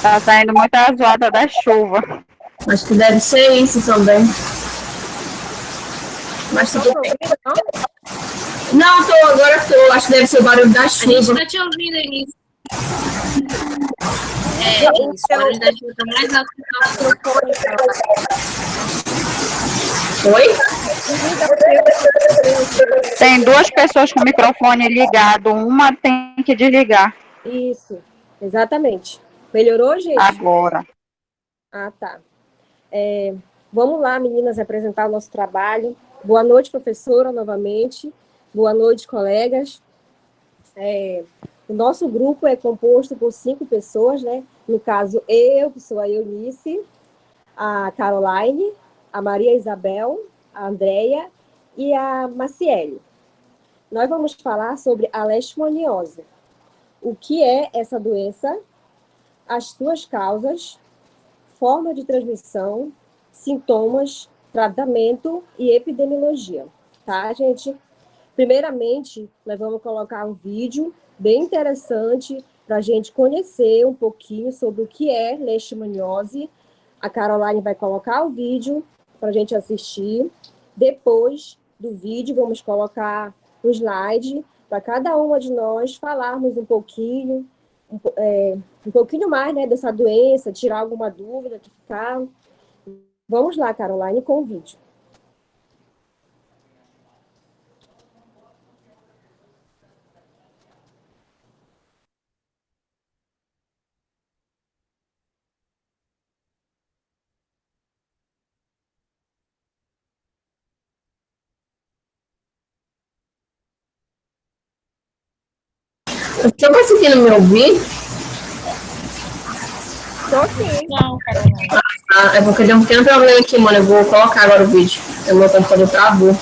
Tá saindo muita zoada da chuva.
Acho que deve ser isso também. Mas tudo bem. Não, agora tô. Acho que deve ser o barulho da
A gente
chuva.
está te ouvindo, Eunice. Isso, o barulho da chuva está mais alto que o
Oi?
Tem duas pessoas com o microfone ligado, uma tem que desligar.
Isso, exatamente. Melhorou, gente?
Agora.
Ah, tá. Vamos lá, meninas, apresentar o nosso trabalho. Boa noite, professora, novamente. Boa noite, colegas. O nosso grupo é composto por 5 pessoas, né? No caso, eu, que sou a Eunice, a Caroline, a Maria Isabel, a Andréia e a Maciele. Nós vamos falar sobre a leishmaniose. O que é essa doença, as suas causas, forma de transmissão, sintomas, tratamento e epidemiologia. Tá, gente? Primeiramente, nós vamos colocar um vídeo bem interessante para a gente conhecer um pouquinho sobre o que é leishmaniose. A Caroline vai colocar o vídeo para a gente assistir. Depois do vídeo, vamos colocar um slide para cada uma de nós falarmos um pouquinho mais, né, dessa doença, tirar alguma dúvida que ficar. Vamos lá, Caroline, com o vídeo.
Estão conseguindo me ouvir?
Tô sim.
Não, Caroline.
É porque deu um pequeno problema aqui, mano. Eu vou colocar agora o vídeo. O meu computador travou.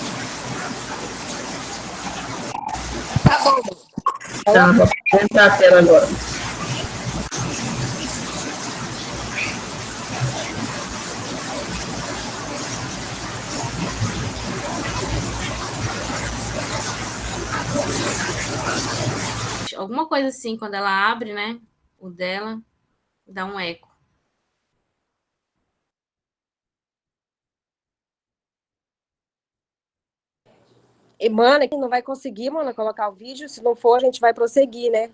Tá bom.
Tá, vou apresentar a tela agora.
Alguma coisa assim, quando ela abre, né? O dela, dá um eco.
E, mana, que não vai conseguir, mana, colocar o vídeo. Se não for, a gente vai prosseguir, né?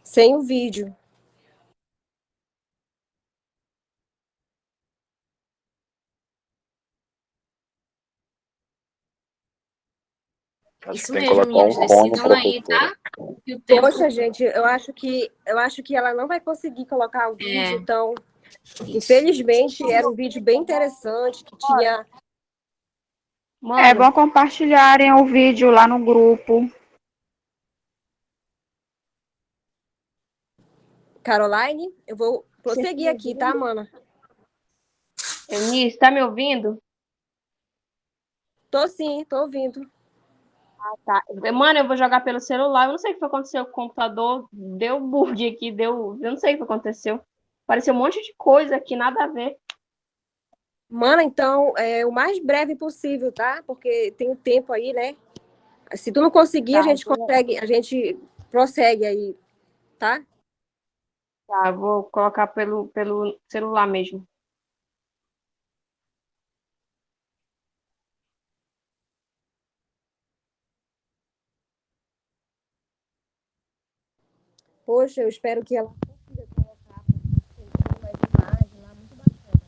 Sem o vídeo.
Isso mesmo, meninas, decidam aí, tá? E o tempo...
Poxa, gente, eu acho que ela não vai conseguir colocar o vídeo, então, infelizmente, era um vídeo bem interessante, que tinha...
É bom compartilharem o vídeo lá no grupo.
Caroline, eu vou prosseguir aqui, tá, mana?
Eunice, tá me ouvindo?
Tô sim, tô ouvindo.
Ah, tá. Mano, eu vou jogar pelo celular. Eu não sei o que foi aconteceu com o computador. Deu bug aqui, deu. Eu não sei o que aconteceu. Apareceu um monte de coisa aqui, nada a ver.
Mana, então, o mais breve possível, tá? Porque tem um tempo aí, né? Se tu não conseguir,
Tá,
a gente consegue, a gente prossegue aí, tá?
Tá, eu vou colocar pelo celular mesmo.
Poxa, eu espero que ela consiga colocar, porque tem mais imagem lá, muito bacana.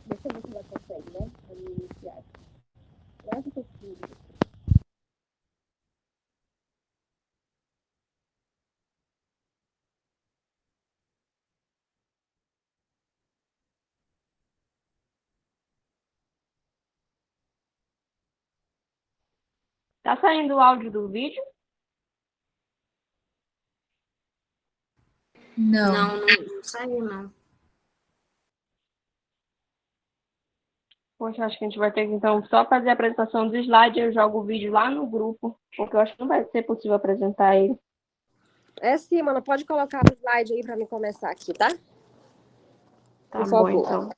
Deixa eu ver se ela consegue, né? Vamos iniciar. Quase possível.
Tá saindo o áudio do vídeo?
Não saiu, não.
Poxa, acho que a gente vai ter que, então, só fazer a apresentação do slide. Eu jogo o vídeo lá no grupo, porque eu acho que não vai ser possível apresentar ele.
Sim, mano, pode colocar o slide aí para mim começar aqui, tá?
Tá
Por
bom,
favor.
então.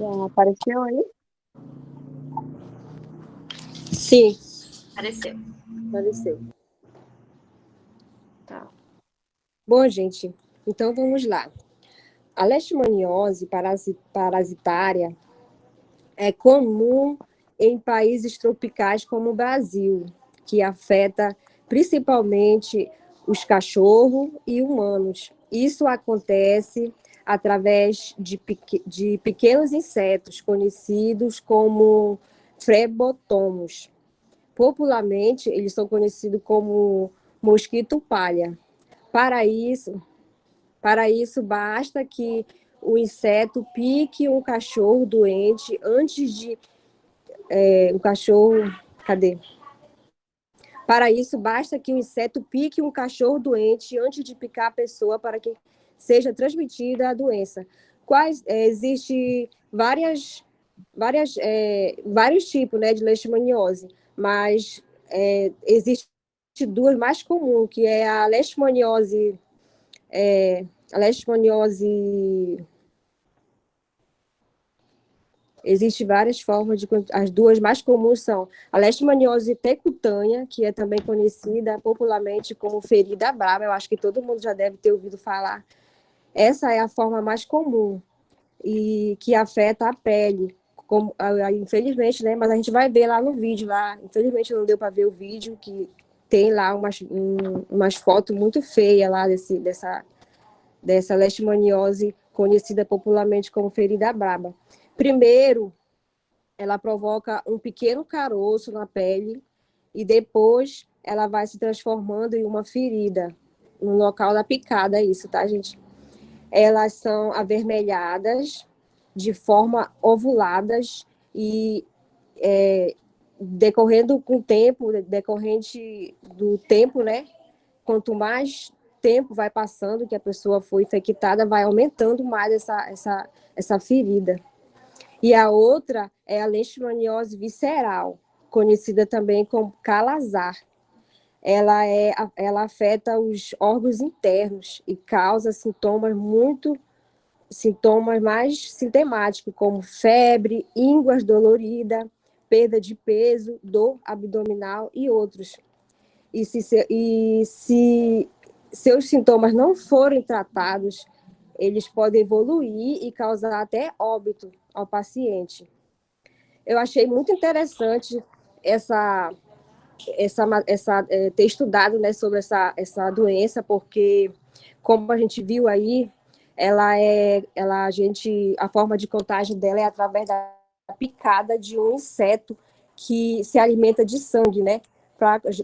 Já apareceu aí?
Sim,
Apareceu.
apareceu. Tá. Bom, gente, então vamos lá. A leishmaniose parasitária é comum em países tropicais como o Brasil, que afeta principalmente os cachorros e humanos. Isso acontece através de pequenos insetos conhecidos como flebotomos. Popularmente, eles são conhecidos como mosquito palha. Para isso, basta que o inseto pique um cachorro doente antes de um cachorro. Cadê? Para isso, basta que o inseto pique um cachorro doente antes de picar a pessoa para que seja transmitida a doença. Existe vários tipos, né, de leishmaniose, mas existe duas mais comuns, que é a leishmaniose. Existem várias formas as duas mais comuns são a leishmaniose percutânea, que é também conhecida popularmente como ferida brava. Eu acho que todo mundo já deve ter ouvido falar. Essa é a forma mais comum e que afeta a pele. Infelizmente, né? Mas a gente vai ver lá no vídeo lá. Infelizmente não deu para ver o vídeo, que tem lá umas fotos muito feias lá dessa leishmaniose conhecida popularmente como ferida brava. Primeiro, ela provoca um pequeno caroço na pele e depois ela vai se transformando em uma ferida no local da picada, isso, tá, gente? Elas são avermelhadas, de forma ovuladas e decorrente do tempo, né? Quanto mais tempo vai passando que a pessoa foi infectada, vai aumentando mais essa ferida. E a outra é a leishmaniose visceral, conhecida também como calazar. Ela afeta os órgãos internos e causa sintomas mais sintomáticos, como febre, ínguas dolorida, perda de peso, dor abdominal e outros. E se seus sintomas não forem tratados, eles podem evoluir e causar até óbito ao paciente. Eu achei muito interessante ter estudado, né, sobre essa doença, porque, como a gente viu aí, a forma de contágio dela é através da picada de um inseto que se alimenta de sangue, né?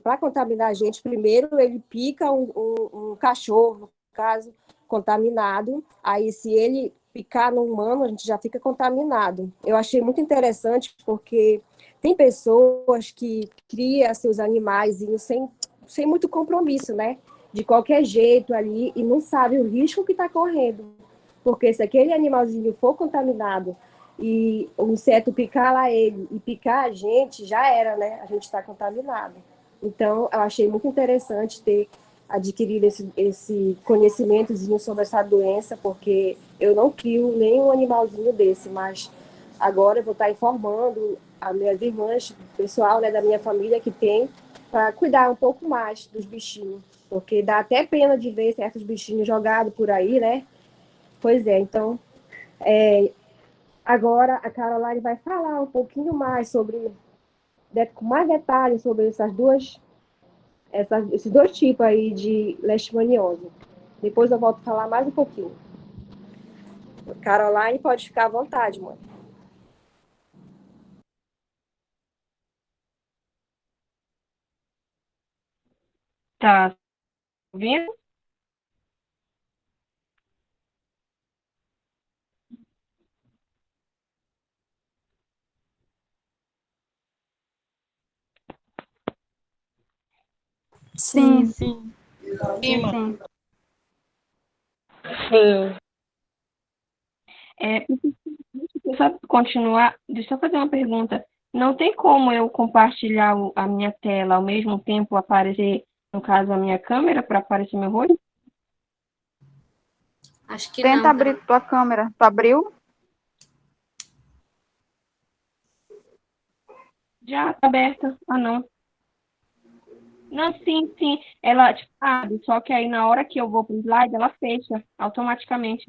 Para contaminar a gente, primeiro ele pica um cachorro, no caso, contaminado. Aí, se ele picar no humano, a gente já fica contaminado. Eu achei muito interessante, porque tem pessoas que criam seus animais sem muito compromisso, né? De qualquer jeito ali, e não sabe o risco que está correndo. Porque se aquele animalzinho for contaminado e o inseto picar lá ele e picar a gente, já era, né? A gente está contaminado. Então, eu achei muito interessante ter adquirido esse conhecimentozinho sobre essa doença, porque eu não crio nenhum animalzinho desse, mas agora eu vou estar informando as minhas irmãs, o pessoal, né, da minha família que tem, para cuidar um pouco mais dos bichinhos, porque dá até pena de ver certos bichinhos jogados por aí, né? Pois é, então, agora a Caroline vai falar um pouquinho mais com mais detalhes sobre esses dois tipos aí de leishmaniose. Depois eu volto a falar mais um pouquinho. Caroline, pode ficar à vontade, mãe.
Tá ouvindo?
Sim,
Sim.
sim.
Deixa eu só continuar, deixa eu fazer uma pergunta. Não tem como eu compartilhar a minha tela ao mesmo tempo aparecer, no caso, a minha câmera para aparecer meu rosto?
Acho que
Tenta
não.
abrir tua câmera. Tu abriu?
Já tá aberta. Ah, não. Não, sim, sim. Ela, tipo, abre, só que aí na hora que eu vou pro slide, ela fecha automaticamente.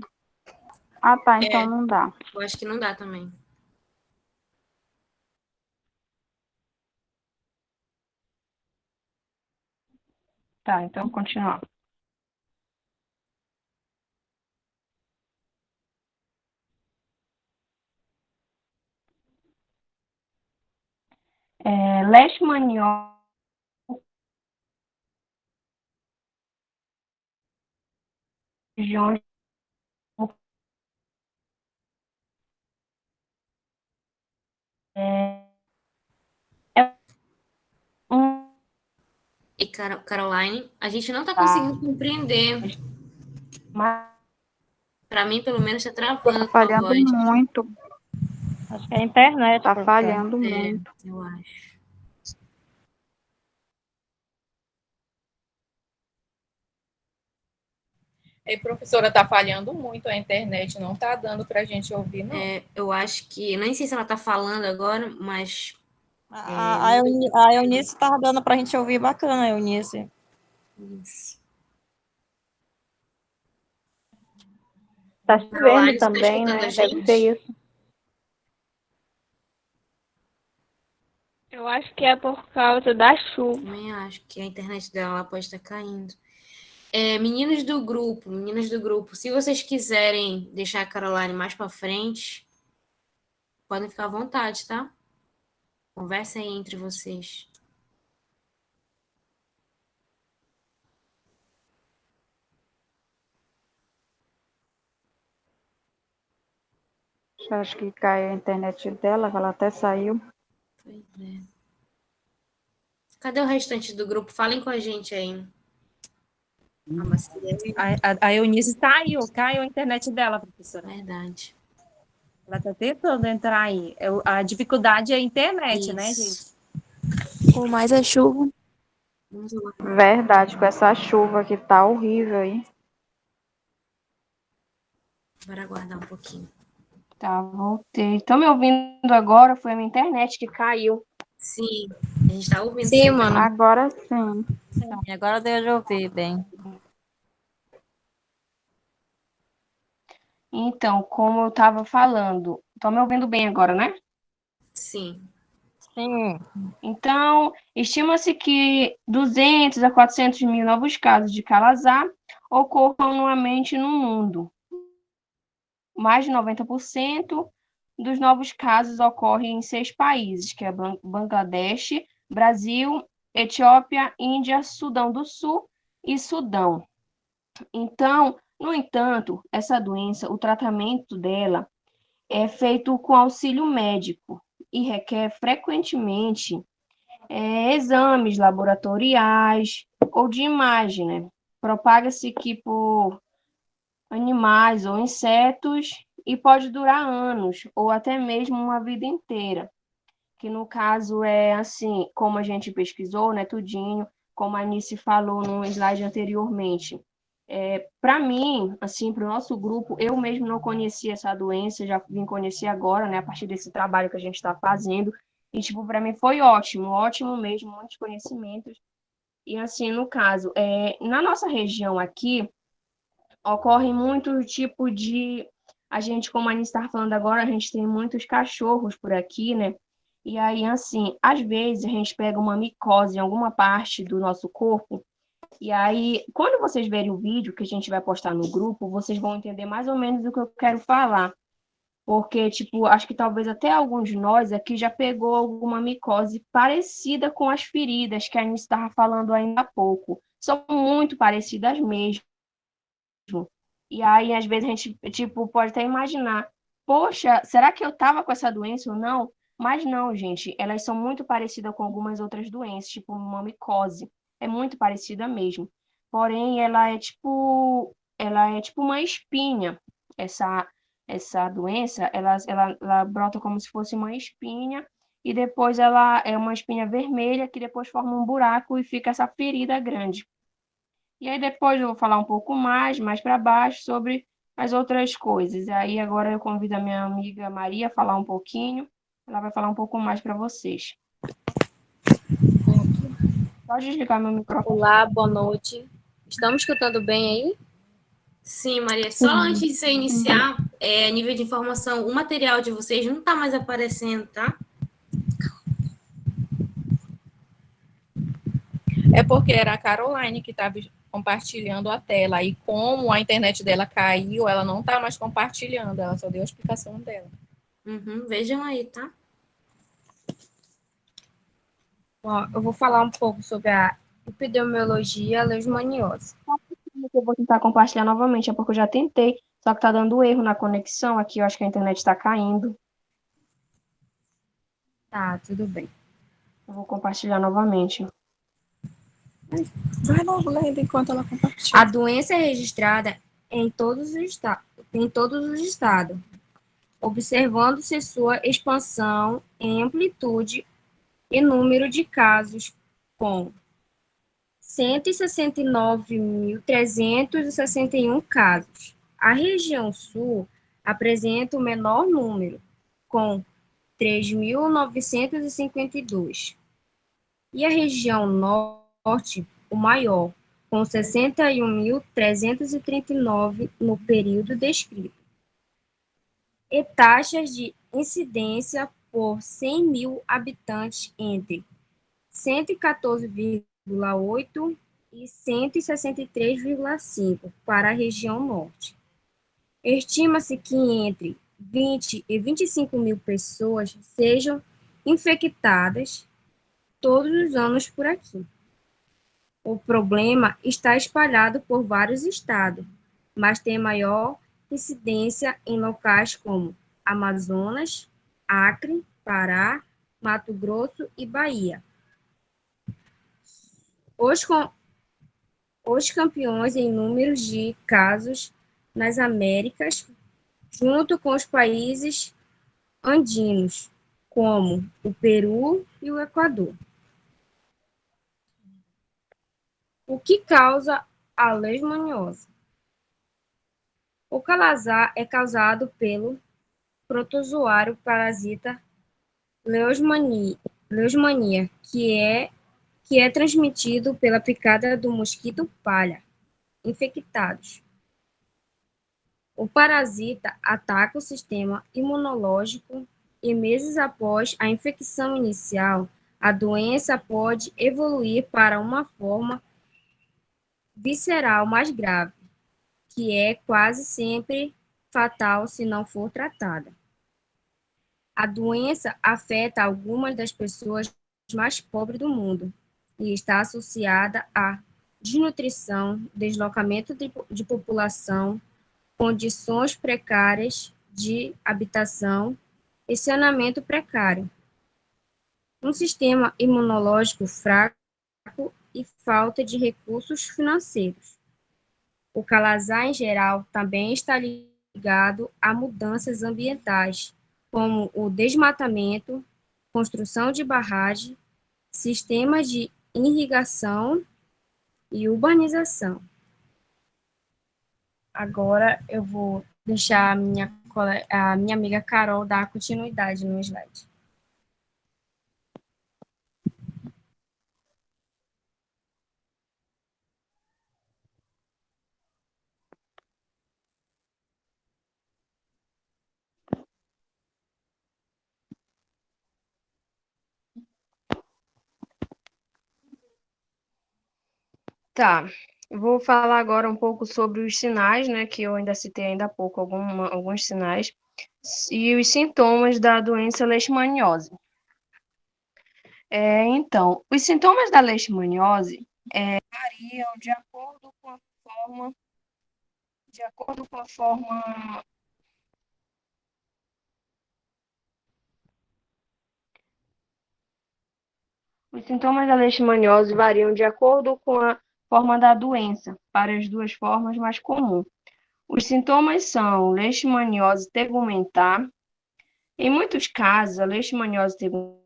Ah, tá, então não dá.
Eu acho que não dá também.
Tá, então continuar. Leishmaniose regiões é um
E Caroline, a gente não está conseguindo compreender. Para mim, pelo menos, está travando a tua
Falhando
voz.
muito.
Acho que é a internet.
Tá
professora.
falhando muito.
Eu acho.
E professora, está falhando muito a internet, não está dando para a gente ouvir, não.
Eu acho que, nem sei se ela está falando agora, mas...
A Eunice estava dando para a gente ouvir bacana, Eunice.
Isso.
Tá
Caroline,
chovendo
você tá
também,
escutando
né?
a
Deve
gente?
ser isso.
Eu acho que é por causa da chuva.
Também acho que a internet dela pode estar caindo. Meninos do grupo, se vocês quiserem deixar a Caroline mais para frente, podem ficar à vontade, tá? Conversem aí entre vocês.
Acho que caiu a internet dela, que ela até saiu.
Pois é. Cadê o restante do grupo? Falem com a gente aí.
A Eunice caiu a internet dela, professora.
Verdade.
Ela está tentando entrar aí. A dificuldade é a internet, né, gente?
Com mais a chuva.
Verdade, com essa chuva que tá horrível aí.
Bora aguardar um pouquinho.
Tá, voltei. Estão me ouvindo agora? Foi a minha internet que caiu.
Sim, a gente tá ouvindo.
Sim, mano.
Agora sim.
Agora deu de ouvir bem.
Então, como eu estava falando, estão me ouvindo bem agora, né?
Sim.
Sim.
Então, estima-se que 200 a 400 mil novos casos de calazar ocorram anualmente no mundo. Mais de 90% dos novos casos ocorrem em 6 países, que é Bangladesh, Brasil, Etiópia, Índia, Sudão do Sul e Sudão. Então, no entanto, essa doença, o tratamento dela é feito com auxílio médico e requer frequentemente exames laboratoriais ou de imagem, né? Propaga-se que por animais ou insetos e pode durar anos ou até mesmo uma vida inteira. Que no caso é assim, como a gente pesquisou, né, tudinho, como a Anice falou no slide anteriormente. Para mim, assim, para o nosso grupo, eu mesmo não conhecia essa doença, já vim conhecer agora, né, a partir desse trabalho que a gente está fazendo. E, tipo, para mim foi ótimo mesmo, muitos conhecimentos. E, assim, no caso, na nossa região aqui, ocorre muito tipo de... A gente, como a Anice está falando agora, a gente tem muitos cachorros por aqui, né? E aí, assim, às vezes a gente pega uma micose em alguma parte do nosso corpo, e aí, quando vocês verem o vídeo que a gente vai postar no grupo, vocês vão entender mais ou menos o que eu quero falar. Porque, tipo, acho que talvez até alguns de nós aqui já pegou alguma micose parecida com as feridas que a Anice estava falando ainda há pouco. São muito parecidas mesmo. E aí, às vezes, a gente, tipo, pode até imaginar, poxa, será que eu estava com essa doença ou não? Mas não, gente, elas são muito parecidas com algumas outras doenças, tipo uma micose. É muito parecida mesmo. Porém, ela é tipo uma espinha. Essa doença, ela brota como se fosse uma espinha e depois ela é uma espinha vermelha que depois forma um buraco e fica essa ferida grande. E aí depois eu vou falar um pouco mais para baixo, sobre as outras coisas. E aí agora eu convido a minha amiga Maria a falar um pouquinho. Ela vai falar um pouco mais para vocês.
Pode desligar meu microfone.
Olá, boa noite. Estamos escutando bem aí?
Sim, Maria. Só antes de você iniciar, nível de informação, o material de vocês não está mais aparecendo, tá?
É porque era a Caroline que estava compartilhando a tela. E como a internet dela caiu, ela não está mais compartilhando. Ela só deu a explicação dela.
Vejam aí, tá?
Ó, eu vou falar um pouco sobre a epidemiologia leishmaniose.
Eu vou tentar compartilhar novamente, é porque eu já tentei, só que tá dando erro na conexão aqui, eu acho que a internet está caindo.
Tá, tudo bem.
Eu vou compartilhar novamente.
Vai logo lendo enquanto ela compartilha.
A doença é registrada em todos os estados, observando-se sua expansão em amplitude e número de casos, com 169.361 casos. A região sul apresenta o menor número, com 3.952. E a região norte, o maior, com 61.339 no período descrito. E taxas de incidência por 100 mil habitantes entre 114,8 e 163,5 para a região norte. Estima-se que entre 20 e 25 mil pessoas sejam infectadas todos os anos por aqui. O problema está espalhado por vários estados, mas tem maior incidência em locais como Amazonas, Acre, Pará, Mato Grosso e Bahia. Os campeões em números de casos nas Américas, junto com os países andinos, como o Peru e o Equador. O que causa a leishmaniose? O calazar é causado pelo protozoário parasita Leishmania, que é transmitido pela picada do mosquito palha, infectados. O parasita ataca o sistema imunológico e meses após a infecção inicial, a doença pode evoluir para uma forma visceral mais grave, que é quase sempre fatal se não for tratada. A doença afeta algumas das pessoas mais pobres do mundo e está associada a desnutrição, deslocamento de população, condições precárias de habitação e saneamento precário, um sistema imunológico fraco e falta de recursos financeiros. O calazar, em geral, também está ligado a mudanças ambientais, como o desmatamento, construção de barragem, sistemas de irrigação e urbanização. Agora eu vou deixar a minha amiga Carol dar continuidade no slide.
Tá, vou falar agora um pouco sobre os sinais, né, que eu ainda citei ainda há pouco, alguns sinais, e os sintomas da doença leishmaniose. Então, os sintomas da leishmaniose variam de acordo com a forma Os sintomas da leishmaniose variam de acordo com a forma da doença, para as duas formas mais comuns. Os sintomas são leishmaniose tegumentar. Em muitos casos, a leishmaniose tegumentar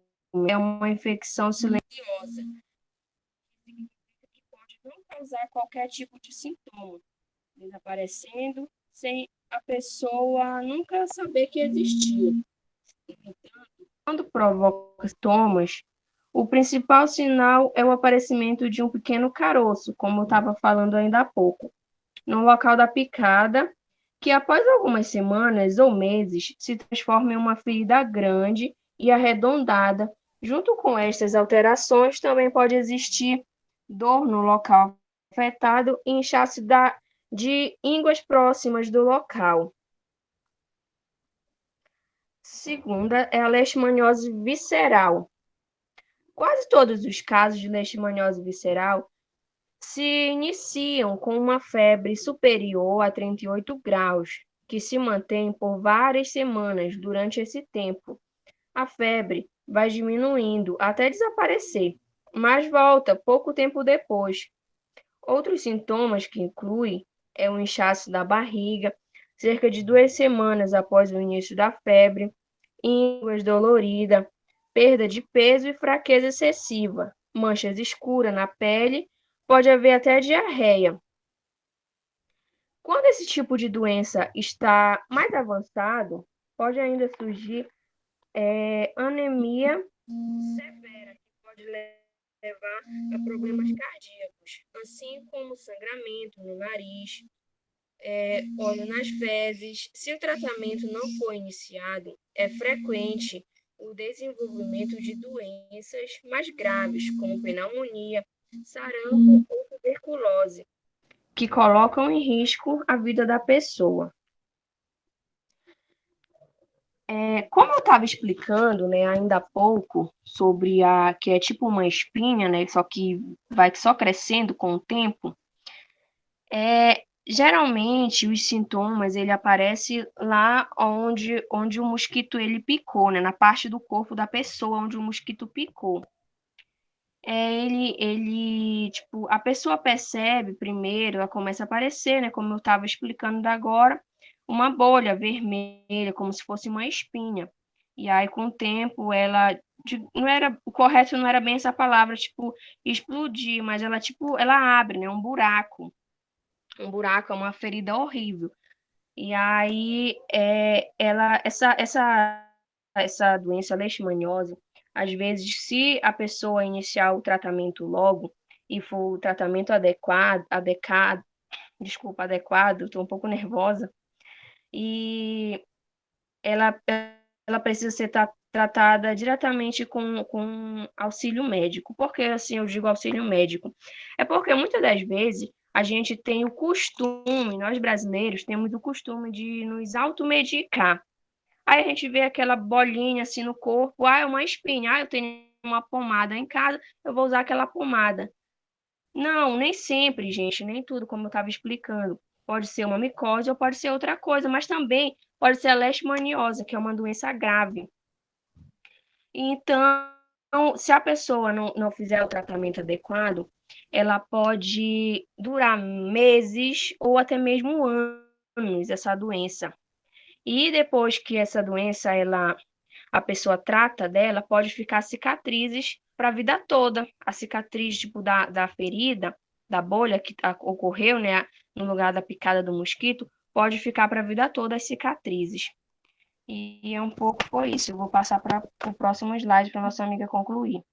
é uma infecção silenciosa, que pode não causar qualquer tipo de sintoma, desaparecendo sem a pessoa nunca saber que existia. Quando provoca sintomas, O principal sinal é o aparecimento de um pequeno caroço, como eu estava falando ainda há pouco, no local da picada, que após algumas semanas ou meses se transforma em uma ferida grande e arredondada. Junto com estas alterações, também pode existir dor no local afetado e inchaço de ínguas próximas do local. Segunda é a leishmaniose visceral. Quase todos os casos de leishmaniose visceral se iniciam com uma febre superior a 38 graus, que se mantém por várias semanas. Durante esse tempo, a febre vai diminuindo até desaparecer, mas volta pouco tempo depois. Outros sintomas que incluem é o inchaço da barriga, cerca de 2 semanas após o início da febre, ínguas dolorida, perda de peso e fraqueza excessiva, manchas escuras na pele, pode haver até diarreia. Quando esse tipo de doença está mais avançado, pode ainda surgir anemia severa, que pode levar a problemas cardíacos, assim como sangramento no nariz, óleo nas fezes. Se o tratamento não for iniciado, é frequente o desenvolvimento de doenças mais graves, como pneumonia, sarampo ou tuberculose, que colocam em risco a vida da pessoa. Como eu estava explicando, né, ainda há pouco, sobre que é tipo uma espinha, né, só que vai só crescendo com o tempo, geralmente os sintomas ele aparece lá onde o mosquito ele picou, né, na parte do corpo da pessoa onde o mosquito picou. Tipo, a pessoa percebe primeiro, ela começa a aparecer, né, como eu estava explicando agora, uma bolha vermelha, como se fosse uma espinha. E aí, com o tempo, o correto não era bem essa palavra, tipo, explodir, mas ela abre, né, um buraco. Um buraco é uma ferida horrível. E aí, essa doença leishmaniose, às vezes, se a pessoa iniciar o tratamento logo e for o tratamento adequado, estou um pouco nervosa, e ela precisa ser tratada diretamente com auxílio médico. Por que assim eu digo auxílio médico? É porque muitas das vezes a gente tem o costume, nós brasileiros temos o costume de nos automedicar. Aí a gente vê aquela bolinha assim no corpo, é uma espinha, eu tenho uma pomada em casa, eu vou usar aquela pomada. Não, nem sempre, gente, nem tudo, como eu estava explicando. Pode ser uma micose ou pode ser outra coisa, mas também pode ser a leishmaniose, que é uma doença grave. Então, se a pessoa não fizer o tratamento adequado, ela pode durar meses ou até mesmo anos, essa doença. E depois que essa doença, a pessoa trata dela, pode ficar cicatrizes para a vida toda. A cicatriz, tipo, da ferida, da bolha que ocorreu, né, no lugar da picada do mosquito, pode ficar para a vida toda as cicatrizes. E é um pouco por isso. Eu vou passar para o próximo slide para nossa amiga concluir.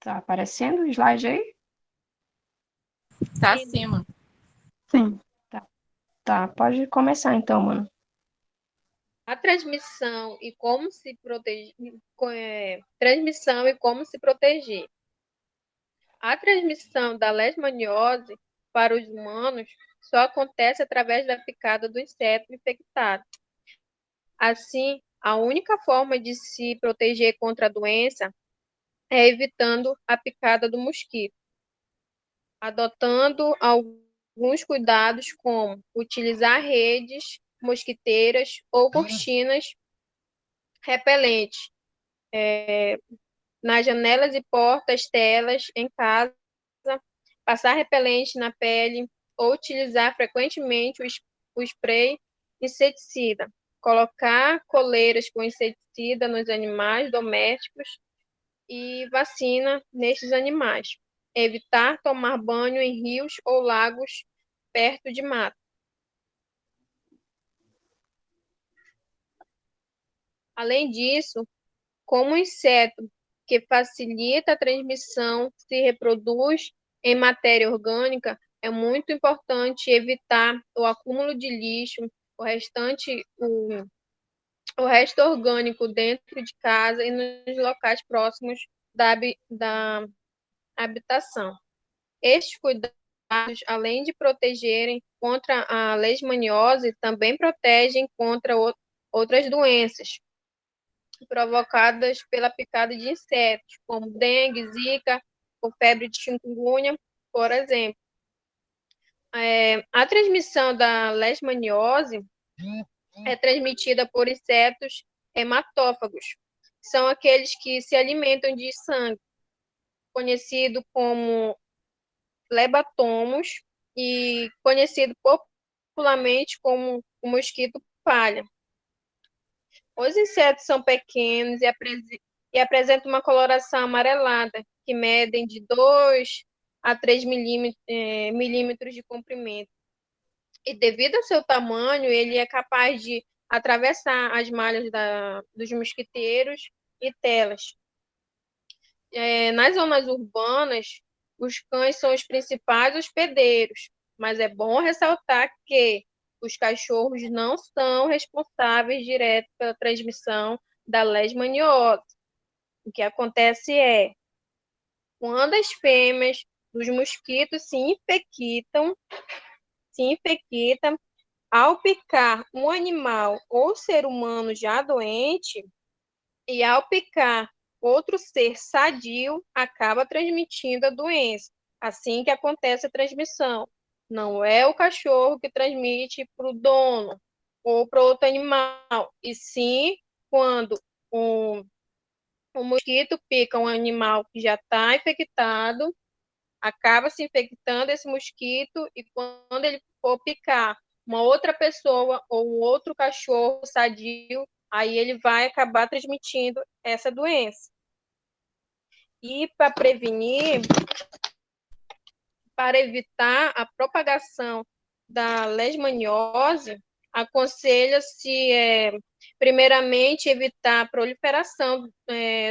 Tá aparecendo o slide aí?
Tá acima.
Sim.
Tá, pode começar então, mano.
A transmissão e como se proteger. Transmissão e como se proteger. A transmissão da leishmaniose para os humanos só acontece através da picada do inseto infectado. Assim, a única forma de se proteger contra a doença é evitando a picada do mosquito, adotando alguns cuidados como utilizar redes mosquiteiras ou cortinas repelentes nas janelas e portas, telas, em casa, passar repelente na pele ou utilizar frequentemente o spray inseticida, colocar coleiras com inseticida nos animais domésticos e vacina nestes animais. Evitar tomar banho em rios ou lagos perto de mato. Além disso, como o inseto que facilita a transmissão se reproduz em matéria orgânica, é muito importante evitar o acúmulo de lixo, o resto orgânico dentro de casa e nos locais próximos da habitação. Estes cuidados, além de protegerem contra a leishmaniose, também protegem contra outras doenças provocadas pela picada de insetos, como dengue, zika ou febre de chikungunya, por exemplo. A transmissão da leishmaniose é transmitida por insetos hematófagos, são aqueles que se alimentam de sangue, conhecido como flebotomos e conhecido popularmente como o mosquito palha. Os insetos são pequenos e apresentam uma coloração amarelada, que medem de 2 a 3 milímetros de comprimento. E devido ao seu tamanho, ele é capaz de atravessar as malhas dos mosquiteiros e telas. Nas zonas urbanas, os cães são os principais hospedeiros, mas é bom ressaltar que os cachorros não são responsáveis direto pela transmissão da leishmaniose. O que acontece é, quando as fêmeas dos mosquitos se infectam, ao picar um animal ou ser humano já doente, e ao picar outro ser sadio, acaba transmitindo a doença. Assim que acontece a transmissão. Não é o cachorro que transmite para o dono ou para outro animal, e sim quando o mosquito pica um animal que já está infectado, acaba se infectando esse mosquito, e quando ele for picar uma outra pessoa ou um outro cachorro sadio, aí ele vai acabar transmitindo essa doença. E para evitar a propagação da leishmaniose, aconselha-se, primeiramente, evitar a proliferação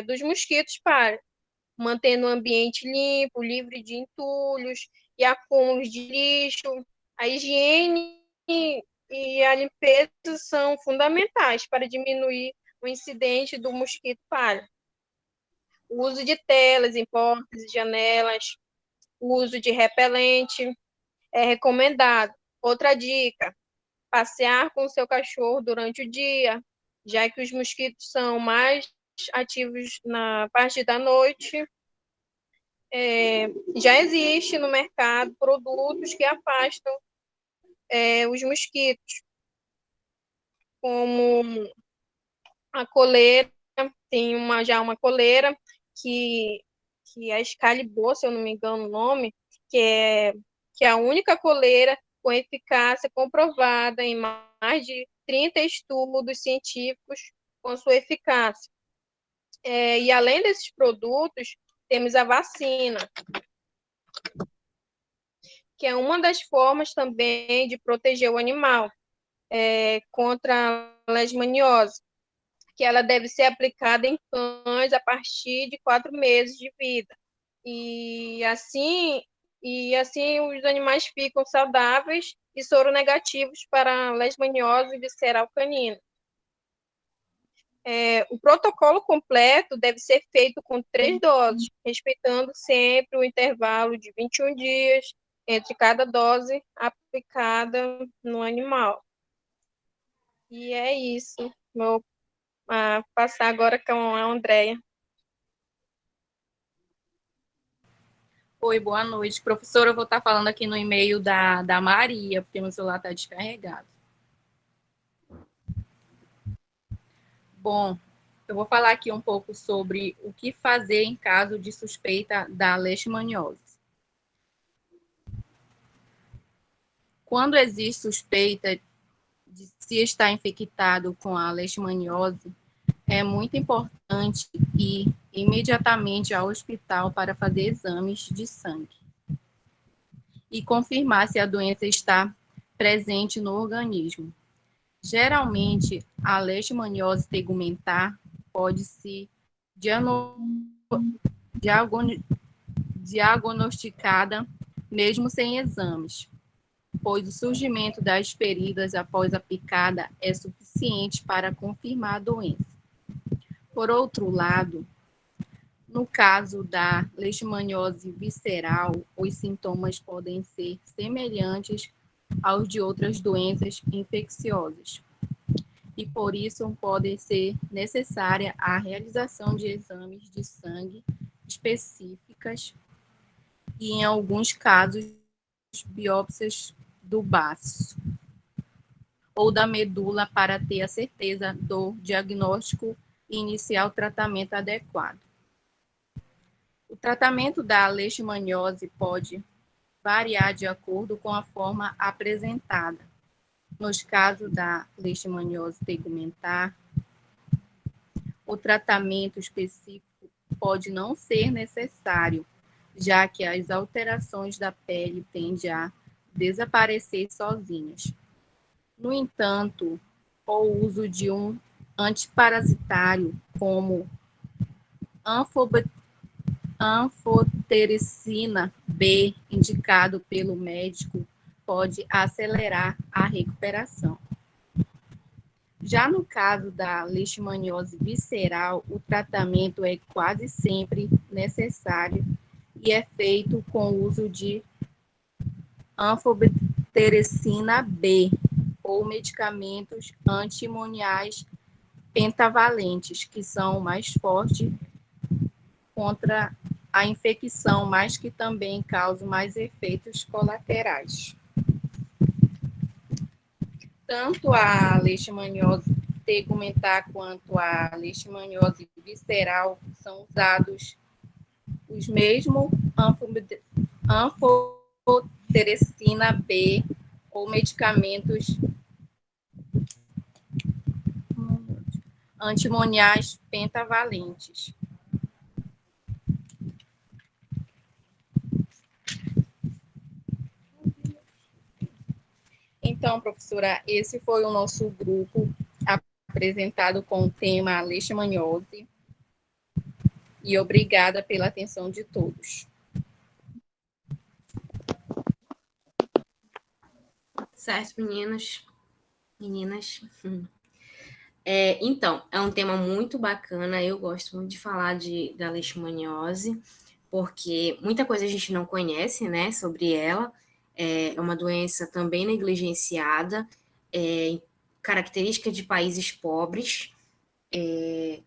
dos mosquitos palha, mantendo o ambiente limpo, livre de entulhos e acúmulos de lixo. A higiene e a limpeza são fundamentais para diminuir o incidente do mosquito palha. O uso de telas em portas e janelas, o uso de repelente é recomendado. Outra dica, passear com o seu cachorro durante o dia, já que os mosquitos são mais ativos na parte da noite. Já existe no mercado produtos que afastam os mosquitos, como a coleira, tem já uma coleira que é a Excalibur, se eu não me engano o nome, que é a única coleira com eficácia comprovada em mais de 30 estudos científicos com sua eficácia. E além desses produtos, temos a vacina, que é uma das formas também de proteger o animal contra a leishmaniose, que ela deve ser aplicada em cães a partir de 4 meses de vida. E assim os animais ficam saudáveis e soronegativos para a leishmaniose visceral canina. O protocolo completo deve ser feito com 3 doses, respeitando sempre o intervalo de 21 dias entre cada dose aplicada no animal. E é isso. Vou passar agora com a Andréia.
Oi, boa noite. Professora, eu vou estar falando aqui no e-mail da Maria, porque meu celular está descarregado. Bom, eu vou falar aqui um pouco sobre o que fazer em caso de suspeita da leishmaniose. Quando existe suspeita de se estar infectado com a leishmaniose, é muito importante ir imediatamente ao hospital para fazer exames de sangue e confirmar se a doença está presente no organismo. Geralmente, a leishmaniose tegumentar pode se diagnosticada mesmo sem exames, pois o surgimento das feridas após a picada é suficiente para confirmar a doença. Por outro lado, no caso da leishmaniose visceral, os sintomas podem ser semelhantes aos de outras doenças infecciosas, e por isso pode ser necessária a realização de exames de sangue específicas e, em alguns casos, biópsias do baço ou da medula para ter a certeza do diagnóstico e iniciar o tratamento adequado. O tratamento da leishmaniose pode variar de acordo com a forma apresentada. Nos casos da leishmaniose tegumentar, o tratamento específico pode não ser necessário, já que as alterações da pele tendem a desaparecer sozinhas. No entanto, o uso de um antiparasitário como anfotericina B, indicado pelo médico, pode acelerar a recuperação. Já no caso da leishmaniose visceral, o tratamento é quase sempre necessário e é feito com o uso de anfotericina B ou medicamentos anti-imuniais pentavalentes, que são mais fortes contra a infecção, mas que também causam mais efeitos colaterais. Tanto a leishmaniose tegumentar quanto a leishmaniose visceral são usados os mesmos anfotericina B ou medicamentos antimoniais pentavalentes. Então, professora, esse foi o nosso grupo apresentado com o tema leishmaniose. E obrigada pela atenção de todos.
Certo, meninas. Então, é um tema muito bacana. Eu gosto muito de falar da leishmaniose, porque muita coisa a gente não conhece, né, sobre ela. É uma doença também negligenciada, característica de países pobres.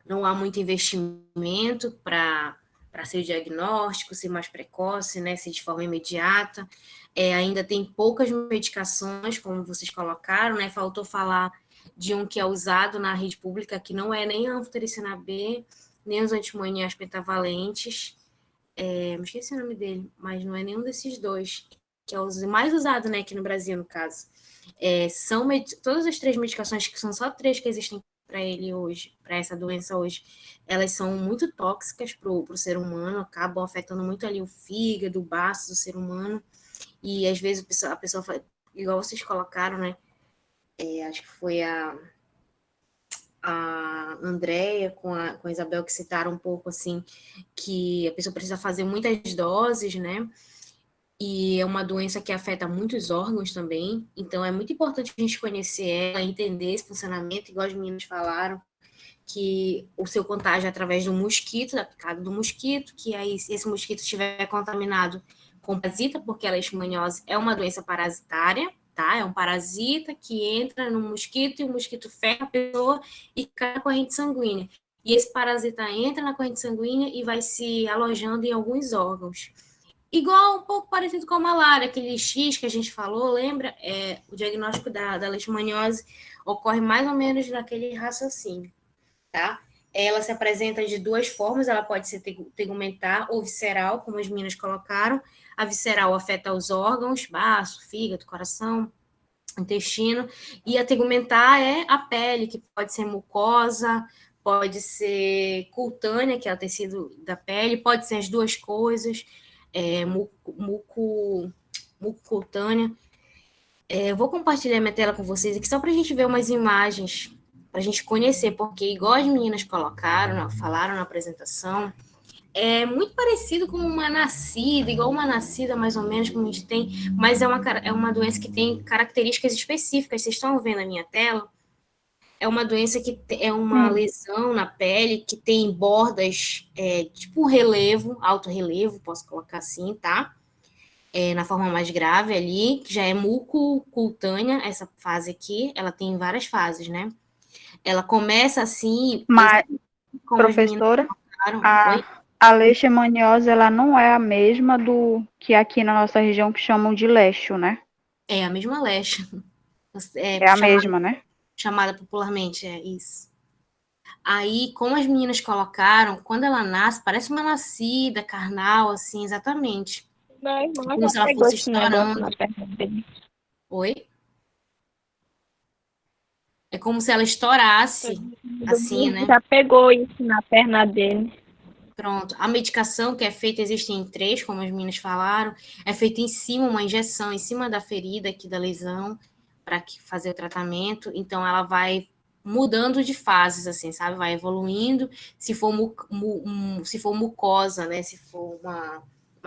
Não há muito investimento para ser diagnóstico, ser mais precoce, né, ser de forma imediata. Ainda tem poucas medicações, como vocês colocaram, né? Faltou falar de um que é usado na rede pública, que não é nem a anfotericina B, nem os antimoniais pentavalentes. Me esqueci o nome dele, mas não é nenhum desses dois, que é o mais usado, né, aqui no Brasil, no caso. São todas as 3 medicações, que são só 3 que existem para ele hoje, para essa doença hoje, elas são muito tóxicas para o ser humano, acabam afetando muito ali o fígado, o baço do ser humano, e às vezes a pessoa fala, igual vocês colocaram, né, acho que foi a Andréia com a Isabel que citaram um pouco, assim, que a pessoa precisa fazer muitas doses, né, e é uma doença que afeta muitos órgãos também, então é muito importante a gente conhecer ela, entender esse funcionamento, igual as meninas falaram, que o seu contágio é através do mosquito, da picada do mosquito, que aí, se esse mosquito estiver contaminado com parasita, porque a leishmaniose é uma doença parasitária, tá? É um parasita que entra no mosquito e o mosquito ferra a pessoa e cai na corrente sanguínea. E esse parasita entra na corrente sanguínea e vai se alojando em alguns órgãos. Igual, um pouco parecido com a malária, aquele X que a gente falou, lembra? O diagnóstico da leishmaniose ocorre mais ou menos naquele raciocínio, tá? Ela se apresenta de 2 formas, ela pode ser tegumentar ou visceral, como as meninas colocaram. A visceral afeta os órgãos, baço, fígado, coração, intestino, e a tegumentar é a pele, que pode ser mucosa, pode ser cutânea, que é o tecido da pele, pode ser as duas coisas, mucocutânea. Eu vou compartilhar minha tela com vocês aqui só para a gente ver umas imagens, para a gente conhecer, porque igual as meninas colocaram, falaram na apresentação, é muito parecido com uma nascida, igual uma nascida mais ou menos, como a gente tem, mas é uma doença que tem características específicas. Vocês estão vendo a minha tela? É uma doença que é uma lesão na pele, que tem bordas, tipo um relevo, alto relevo, posso colocar assim, tá? Na forma mais grave ali, que já é mucocutânea, essa fase aqui, ela tem várias fases, né? Ela começa assim...
Mas, professora, a leishmaniose, ela não é a mesma do que aqui na nossa região que chamam de leixo, né?
É a mesma leishman.
É a mesma, né?
Chamada popularmente, é isso. Aí, como as meninas colocaram, quando ela nasce, parece uma nascida, carnal, assim, exatamente. Como se ela fosse estourando. Oi? É como se ela estourasse, assim, né?
Já pegou isso na perna dele.
Pronto. A medicação que é feita, existem 3, como as meninas falaram. É feita em cima, uma injeção em cima da ferida aqui da lesão, para fazer o tratamento. Então, ela vai mudando de fases, assim, sabe? Vai evoluindo. Se for mucosa, né? Se for uma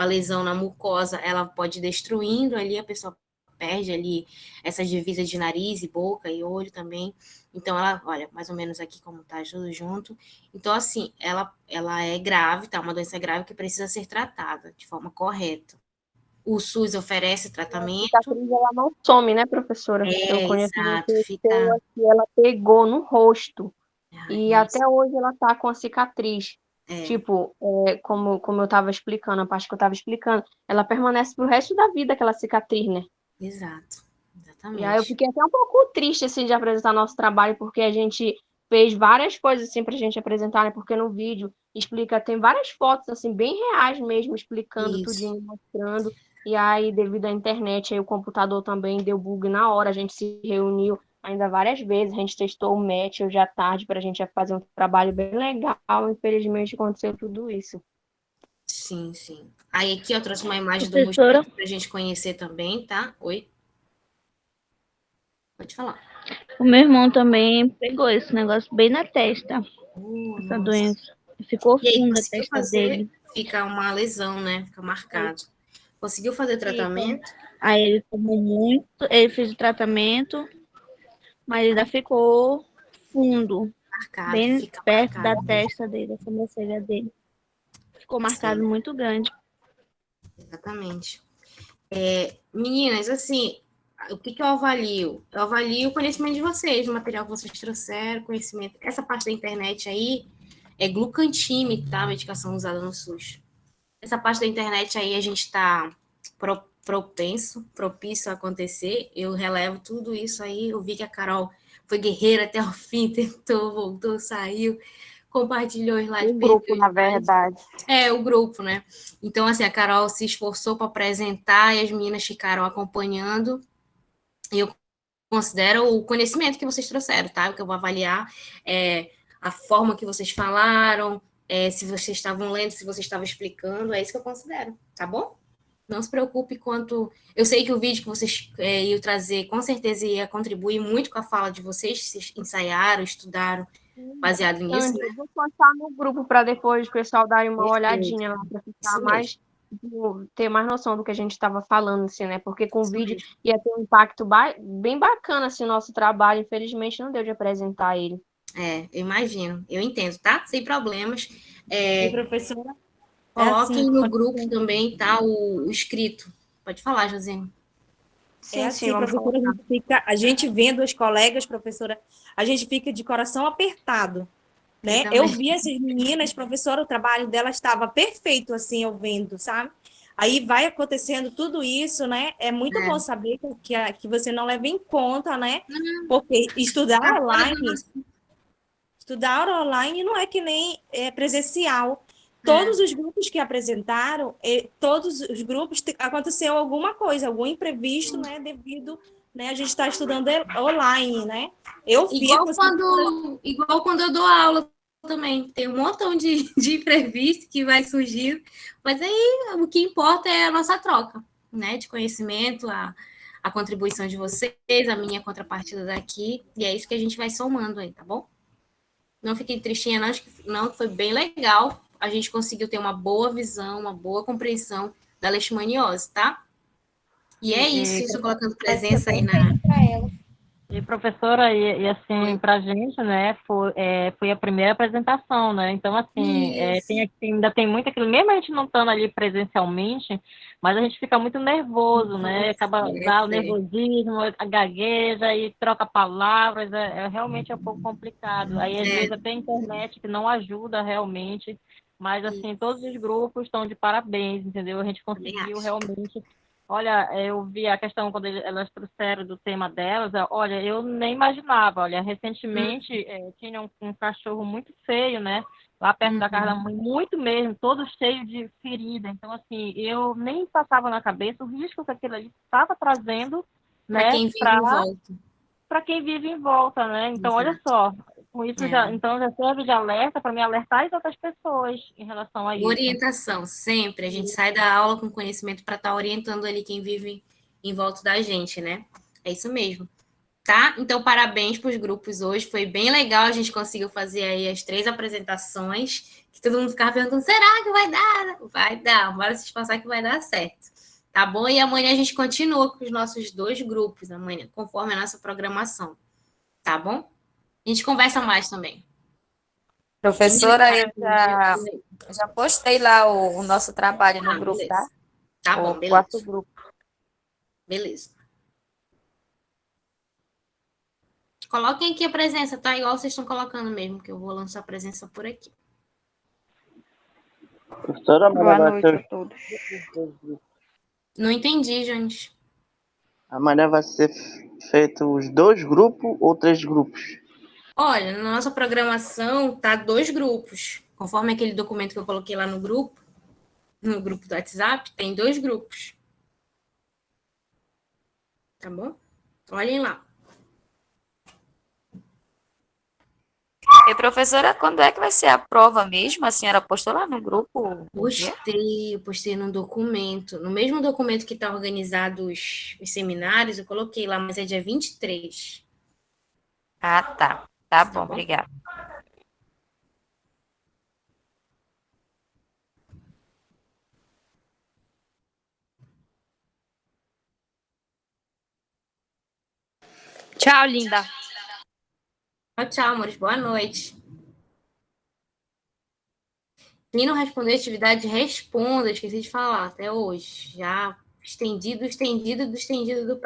lesão na mucosa, ela pode ir destruindo ali, a pessoa perde ali essas divisas de nariz e boca e olho também. Então, ela, olha, mais ou menos aqui como tá tudo junto. Então, assim, ela é grave, tá? Uma doença grave que precisa ser tratada de forma correta. O SUS oferece tratamento.
A cicatriz, ela não some, né, professora? Eu conheço uma pessoa que ela pegou no rosto. E até hoje ela tá com a cicatriz. Tipo, como eu estava explicando, a parte que eu estava explicando, ela permanece pro resto da vida, aquela cicatriz, né?
Exato. Exatamente.
E aí eu fiquei até um pouco triste, assim, de apresentar nosso trabalho, porque a gente fez várias coisas, assim, pra gente apresentar, né? Porque no vídeo explica, tem várias fotos, assim, bem reais mesmo, explicando tudinho, mostrando. E aí, devido à internet, aí o computador também deu bug na hora, a gente se reuniu ainda várias vezes, a gente testou o match hoje à tarde para a gente fazer um trabalho bem legal. Infelizmente, aconteceu tudo isso.
Sim, sim. Aí aqui eu trouxe uma imagem do
Professora.
mosquito para a gente conhecer também, tá? Oi? Pode falar.
O meu irmão também pegou esse negócio bem na testa, essa
Nossa.
doença. Ficou
E aí,
funda a
conseguiu
testa
fazer,
dele.
fica uma lesão, né? Fica marcado. Conseguiu fazer tratamento?
Aí ele tomou muito, ele fez o tratamento, mas ainda ficou fundo,
Marcado,
bem
fica
perto
marcado
da testa dele, da sobrancelha dele. Ficou marcado muito grande.
Exatamente. Meninas, assim, o que eu avalio? Eu avalio o conhecimento de vocês, o material que vocês trouxeram, conhecimento. Essa parte da internet aí é glucantime, tá? A medicação usada no SUS. Essa parte da internet aí a gente está propício a acontecer. Eu relevo tudo isso aí. Eu vi que a Carol foi guerreira até o fim, tentou, voltou, saiu, compartilhou os slides.
O grupo, na verdade.
O grupo, né? Então, assim, a Carol se esforçou para apresentar e as meninas ficaram acompanhando. E eu considero o conhecimento que vocês trouxeram, tá? O que eu vou avaliar é a forma que vocês falaram, se vocês estavam lendo, se vocês estavam explicando, é isso que eu considero, tá bom? Não se preocupe quanto... Eu sei que o vídeo que vocês iam trazer, com certeza ia contribuir muito com a fala de vocês ensaiaram, estudaram, baseado nisso, né?
Eu vou postar no grupo para depois o pessoal dar uma olhadinha lá, para ficar mais... ter mais noção do que a gente estava falando, assim, né? Porque com o vídeo ia ter um impacto bem bacana, assim, o nosso trabalho. Infelizmente, não deu de apresentar ele.
Eu imagino. Eu entendo, tá? Sem problemas.
E professora?
Coloquem
assim,
no grupo também, tá? O escrito. Pode falar, Josiane.
Sim, professora, a gente vendo as colegas, professora, a gente fica de coração apertado, né? Eu vi essas meninas, professora, o trabalho delas estava perfeito, assim, eu vendo, sabe? Aí vai acontecendo tudo isso, né? É muito bom saber que você não leva em conta, né? Porque estudar online não é que nem presencial. Todos os grupos que apresentaram, todos os grupos, aconteceu alguma coisa, algum imprevisto, né? Devido, né? A gente está estudando online, né? Eu
igual quando eu dou aula também. Tem um montão de imprevisto que vai surgir, mas aí o que importa é a nossa troca, né? De conhecimento, a contribuição de vocês, a minha contrapartida daqui, e é isso que a gente vai somando aí, tá bom? Não fiquem tristinha, não, que foi bem legal. A gente conseguiu ter uma boa visão, uma boa compreensão da leishmaniose, tá? E é isso, estou colocando presença aí na...
E professora, e assim, para a gente, né, foi a primeira apresentação, né? Então, assim, ainda tem muito aquilo, mesmo a gente não estando ali presencialmente, mas a gente fica muito nervoso, né? Acaba dá o nervosismo, a gagueja e troca palavras, realmente um pouco complicado. Aí, às vezes, até a internet que não ajuda realmente, mas, assim, todos os grupos estão de parabéns, entendeu? A gente conseguiu realmente. Olha, eu vi a questão quando elas trouxeram do tema delas, olha, eu nem imaginava, olha, recentemente tinha um cachorro muito feio, né, lá perto da casa da mãe, muito mesmo, todo cheio de ferida, então, assim, eu nem passava na cabeça o risco que aquilo ali estava trazendo, né,
para quem vive em volta.
Para quem vive em volta, né, então, olha só, com isso já serve de alerta para me alertar as outras pessoas em relação a isso.
Orientação, sempre. A gente sai da aula com conhecimento para estar orientando ali quem vive em volta da gente, né? É isso mesmo. Tá? Então, parabéns para os grupos hoje. Foi bem legal. A gente conseguiu fazer aí as 3 apresentações, que todo mundo ficava perguntando, será que vai dar? Vai dar. Bora se esforçar que vai dar certo. Tá bom? E amanhã a gente continua com os nossos 2 grupos, amanhã, conforme a nossa programação. Tá bom? A gente conversa mais também.
Professora, eu já postei lá o nosso trabalho no grupo,
beleza.
tá?
Tá bom, beleza.
4 grupos.
Beleza. Coloquem aqui a presença, tá? Igual vocês estão colocando mesmo, que eu vou lançar a presença por aqui.
Professora,
boa noite a todos.
Não entendi, gente.
Amanhã vai ser feito os 2 grupos ou 3 grupos?
Olha, na nossa programação tá 2 grupos. Conforme aquele documento que eu coloquei lá no grupo do WhatsApp, tem 2 grupos. Tá bom? Olhem lá.
E professora, quando é que vai ser a prova mesmo? A senhora postou lá no grupo?
Postei no documento. No mesmo documento que está organizado os seminários, eu coloquei lá, mas é dia 23.
Ah, tá. Tá bom, obrigada.
Tchau, linda.
Tchau, amores. Boa noite. Quem não respondeu a atividade, responda. Esqueci de falar até hoje. Já estendido do prazo.